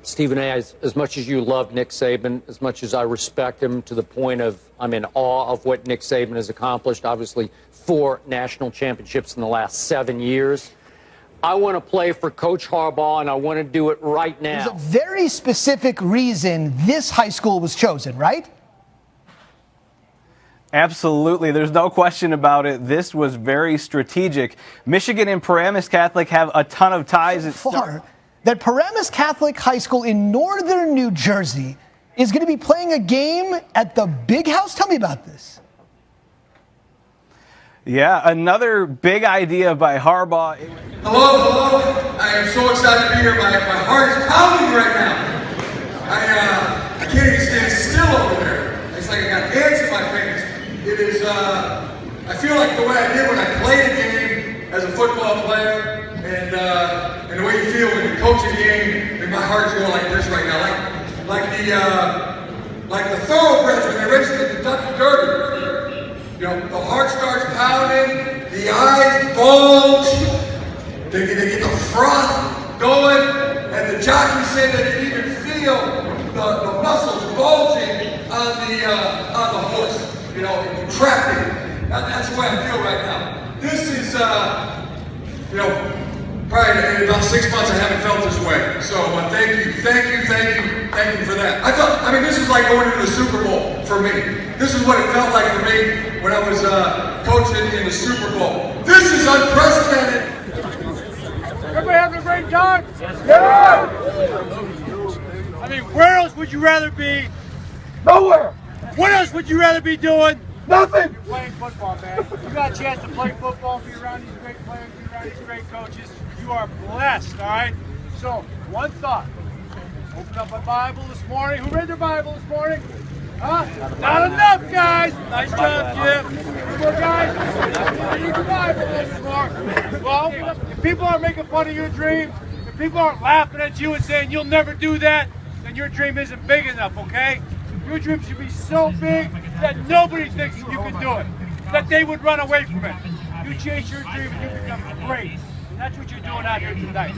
Stephen A., as much as you love Nick Saban, as much as I respect him to the point of I'm in awe of what Nick Saban has accomplished, obviously 4 national championships in the last 7 years, I want to play for Coach Harbaugh, and I want to do it right now. There's a very specific reason this high school was chosen, right? Absolutely. There's no question about it. This was very strategic. Michigan and Paramus Catholic have a ton of ties. That Paramus Catholic High School in northern New Jersey is going to be playing a game at the Big House. Tell me about this. Yeah, another big idea by Harbaugh. Hello. I am so excited to be here. My heart is pounding right now. I can't even stand still over there. It's like I got ants in my pants. It is, I feel like the way I did when I played a game as a football player, and the way you feel when you coach a game, and my heart is going like this right now, like the thoroughbreds when they race in the Kentucky Derby. You know, the heart starts pounding, the eyes bulge, they get the froth going, and the jockey said they can even feel the muscles bulging on the horse. You know, contracting. That's the way I feel right now. This is, you know, probably in about 6 months I haven't felt this way. So thank you for that. I mean, this is like going into the Super Bowl for me. This is what it felt like for me when I was coaching in the Super Bowl. This is unprecedented. Everybody having a great time? Yeah! I mean, where else would you rather be? Nowhere! What else would you rather be doing? Nothing! You're playing football, man. You got a chance to play football, be around these great players, be around these great coaches. You are blessed, all right? So, one thought. Open up my Bible this morning. Who read their Bible this morning? Huh? Not enough, guys! Nice job, Jim. Two more guys. Read the Bible a little bit more. Well, if people aren't making fun of your dreams, if people aren't laughing at you and saying you'll never do that, then your dream isn't big enough, okay? Your dream should be so big that nobody thinks you can do it, that they would run away from it. You chase your dream and you become great. And that's what you're doing out here tonight.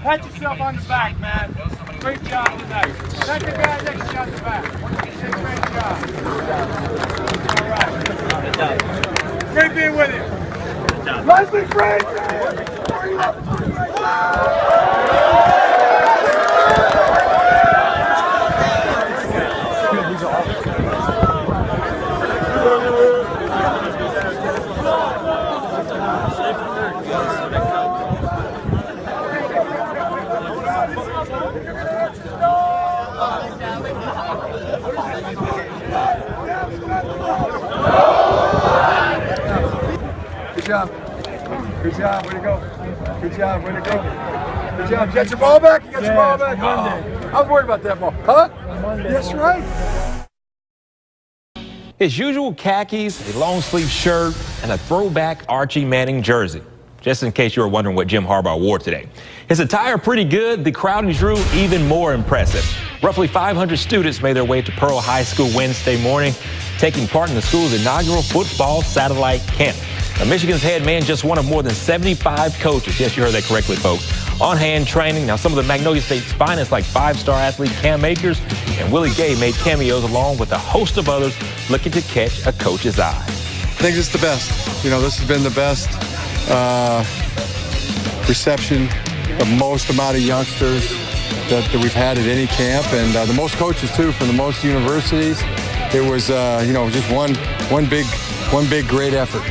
Pat yourself on the back, man. Great job tonight. Pat the guy next to you on the back. Say great job. All right. Great being with you. Leslie Frazier! Good job. Good job. Way to go. Good job. Way to go. Good job. You got your ball back? You got your ball back? Monday. I was worried about that ball. Huh? Monday. That's right. His usual khakis, a long sleeve shirt, and a throwback Archie Manning jersey. Just in case you were wondering what Jim Harbaugh wore today. His attire pretty good, the crowd he drew even more impressive. Roughly 500 students made their way to Pearl High School Wednesday morning, taking part in the school's inaugural football satellite camp. Now, Michigan's head man, just one of more than 75 coaches, yes, you heard that correctly, folks, on hand training. Now, some of the Magnolia State's finest, like five-star athlete Cam Akers and Willie Gay, made cameos along with a host of others looking to catch a coach's eye. I think it's the best. You know, this has been the best reception, the most amount of youngsters that we've had at any camp, and the most coaches too from the most universities. It was, you know, just one big great effort.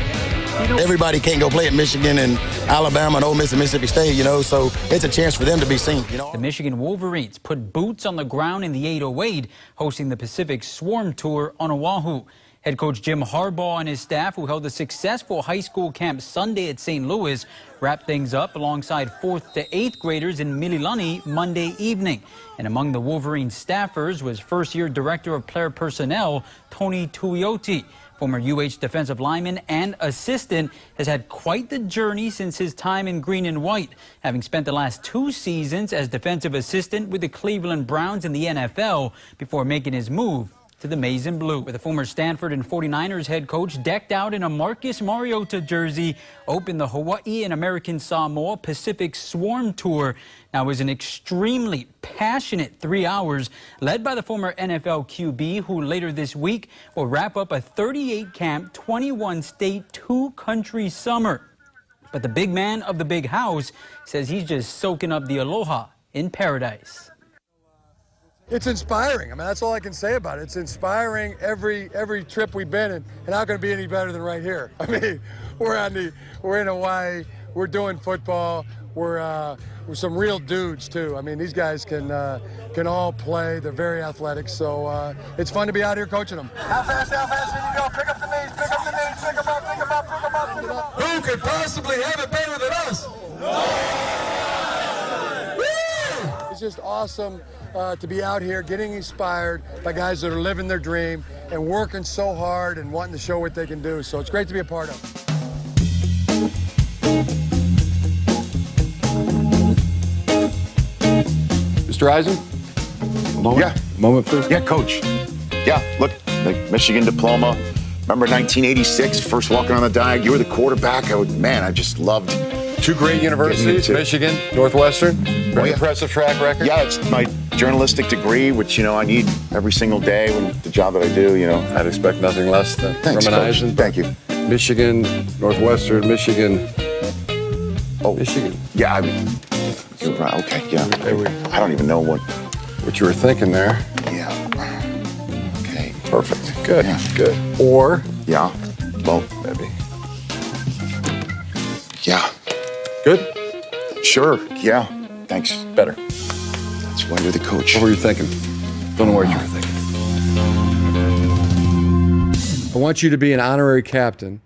Everybody can't go play at Michigan and Alabama and Ole Miss and Mississippi State, you know, so it's a chance for them to be seen, you know. The Michigan Wolverines put boots on the ground in the 808, hosting the Pacific Swarm Tour on Oahu. Head coach Jim Harbaugh and his staff, who held a successful high school camp Sunday at St. Louis, wrapped things up alongside 4th to 8th graders in Mililani Monday evening. And among the Wolverine staffers was first-year director of player personnel, Tony Tuioti. Former UH defensive lineman and assistant has had quite the journey since his time in green and white, having spent the last 2 seasons as defensive assistant with the Cleveland Browns in the NFL before making his move to the maize and blue. With the former Stanford and 49ers head coach decked out in a Marcus Mariota jersey, opened the Hawaii and American Samoa Pacific Swarm Tour. Now, it was an extremely passionate 3 hours led by the former NFL QB, who later this week will wrap up a 38-camp, 21-state, 2-country summer. But the big man of the big house says he's just soaking up the aloha in paradise. It's inspiring. I mean, that's all I can say about it. It's inspiring every trip we've been in, and how can it be any better than right here? I mean, we're in Hawaii. We're doing football. We're some real dudes too. I mean, these guys can all play. They're very athletic, so it's fun to be out here coaching them. How fast can you go? Pick up the knees. Pick up the knees. Pick them up. Pick them up. Pick them up. Pick them up. Who could possibly have it better than us? It's just awesome to be out here getting inspired by guys that are living their dream and working so hard and wanting to show what they can do. So it's great to be a part of. Mr. Eisen? Moment, please. Yeah, Coach. Yeah, look, the Michigan diploma. Remember 1986, first walking on the diag. You were the quarterback. I just loved. Two great universities, Michigan, Northwestern. Very impressive track record. Yeah, it's my journalistic degree, which, I need every single day with the job that I do, I'd expect nothing less than Thanks, from an Coach. Eisen. Thank you. Michigan, Northwestern, Michigan. Oh, Michigan. Yeah, you're right. Okay, yeah. I don't even know what you were thinking there. Yeah. Okay. Perfect. Good. Yeah. Good. Or. Yeah. Well, maybe. Yeah. Good? Sure. Yeah. Thanks. Better. That's why you're the coach. What were you thinking? Don't know what you were thinking. I want you to be an honorary captain,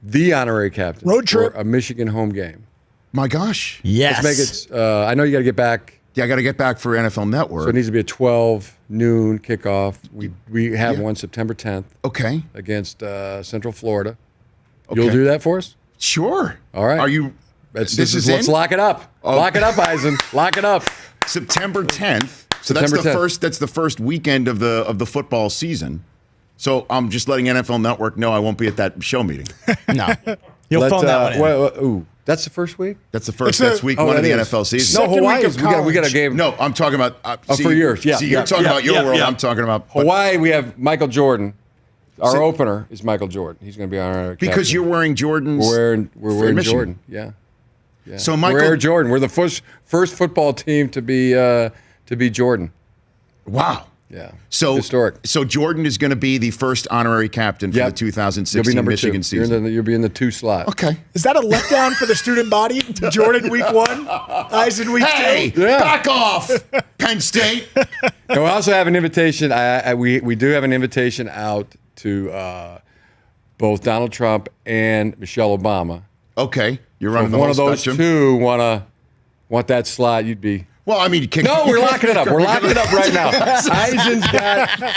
the honorary captain. Road trip. For a Michigan home game. My gosh. Yes. Let's make it, I know you got to get back. Yeah, I got to get back for NFL Network. So it needs to be a 12 noon kickoff. We have one September 10th. Okay. Against Central Florida. Okay. You'll do that for us? Sure. All right. Are you? Let's lock it up. Oh. Lock it up, Eisen. Lock it up. September 10th. So September that's the 10th. first. That's the first weekend of the football season. So I'm just letting NFL Network know I won't be at that show meeting. No. You'll phone that one in. Ooh, that's the first week? That's the first. That's week one of the NFL season. No, Hawaii is. We got a game. No, I'm talking about. For yours. Yeah. See, you're talking about your world. Yeah. I'm talking about Hawaii. We have Michael Jordan. Our opener is Michael Jordan. He's going to be our because captain. you're wearing Jordans. We're wearing Michigan. Jordan. Yeah. So Michael, we're Air Jordan. We're the first football team to be Jordan. Wow. Yeah. So historic. So Jordan is going to be the first honorary captain for the 2016 Michigan season. You'll be in the 2 slot. Okay. Is that a letdown for the student body? Jordan week 1, Eisen week 2. Hey, back off, Penn State. And we also have an invitation. We do have an invitation out to both Donald Trump and Michelle Obama. Okay, you're running the whole whole spectrum. One of those two want that slot, you'd be. Well, I mean, no, we're locking it up. We're locking it up right now.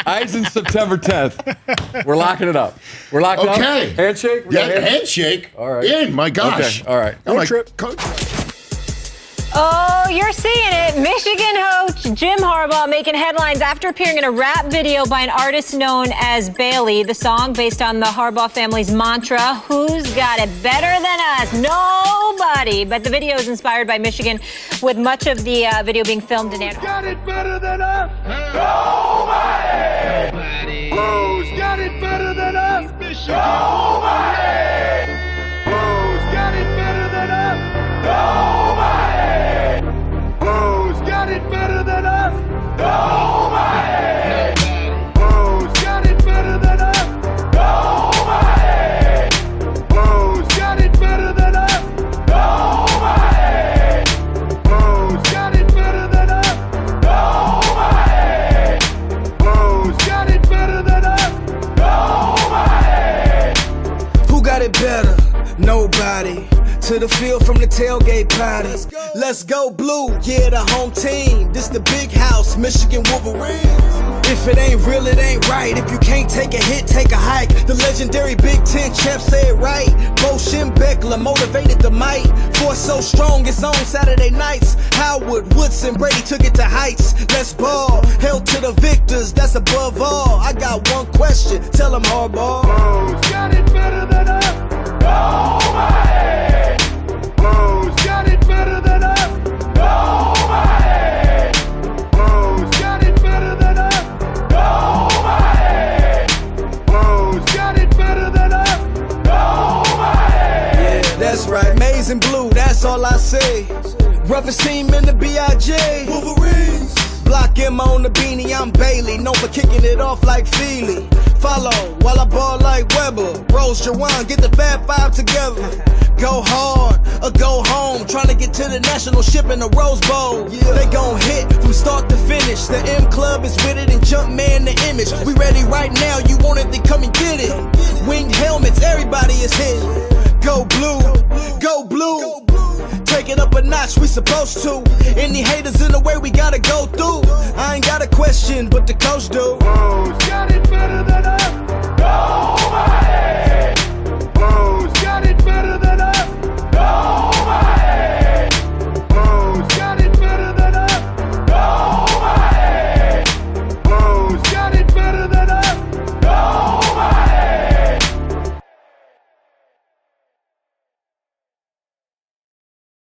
Eisen's September 10th. We're locking it up. We're locked up. Okay. Handshake? Handshake. All right. In, my gosh. Okay. All right. I'm like, trip. Coach. Oh, you're seeing it. Michigan coach Jim Harbaugh making headlines after appearing in a rap video by an artist known as Bailey. The song based on the Harbaugh family's mantra, "Who's got it better than us? Nobody." But the video is inspired by Michigan, with much of the video being filmed in Ann Arbor. Got it better than us? Nobody. Who's got it better than us? Michigan. Nobody. Who's got it better than us? Nobody. Who's got it better than us? Nobody. Who's got it better than us? Nobody. Who's got it better than us? Nobody. Who's got it better than us? Nobody. Who's got it better than us? Nobody. Who got it better? Nobody. To the field from the tailgate party. Let's go blue, yeah, the home team. This the big house, Michigan Wolverines. If it ain't real, it ain't right. If you can't take a hit, take a hike. The legendary Big Ten champ said right. Bo Schembechler motivated the might. Force so strong, it's on Saturday nights. Howard, Woodson, Brady took it to heights. Let's ball, hell to the victors, that's above all. I got one question, tell them Harbaugh. Who's got it better than us? Nobody. Who's got it better than us? Nobody. Who's got it better than us? Nobody. Who's got it better than us? Nobody. Yeah, that's right, maize and blue, that's all I say. Roughest team in the B.I.J. Wolverines. block, Emma on the beanie, I'm Bailey. Known for kicking it off like Feely. Follow while I ball like Weber. Rose Jawan, get the Fab Five together. Go hard or go home. Trying to get to the national ship in the Rose Bowl. They gon' hit from start to finish. The M Club is with it and jump man the image. We ready right now, you want it, then come and get it. Winged helmets, everybody is hit. Go blue, go blue. Take it up a notch, we supposed to. Any haters in the way, we gotta go through.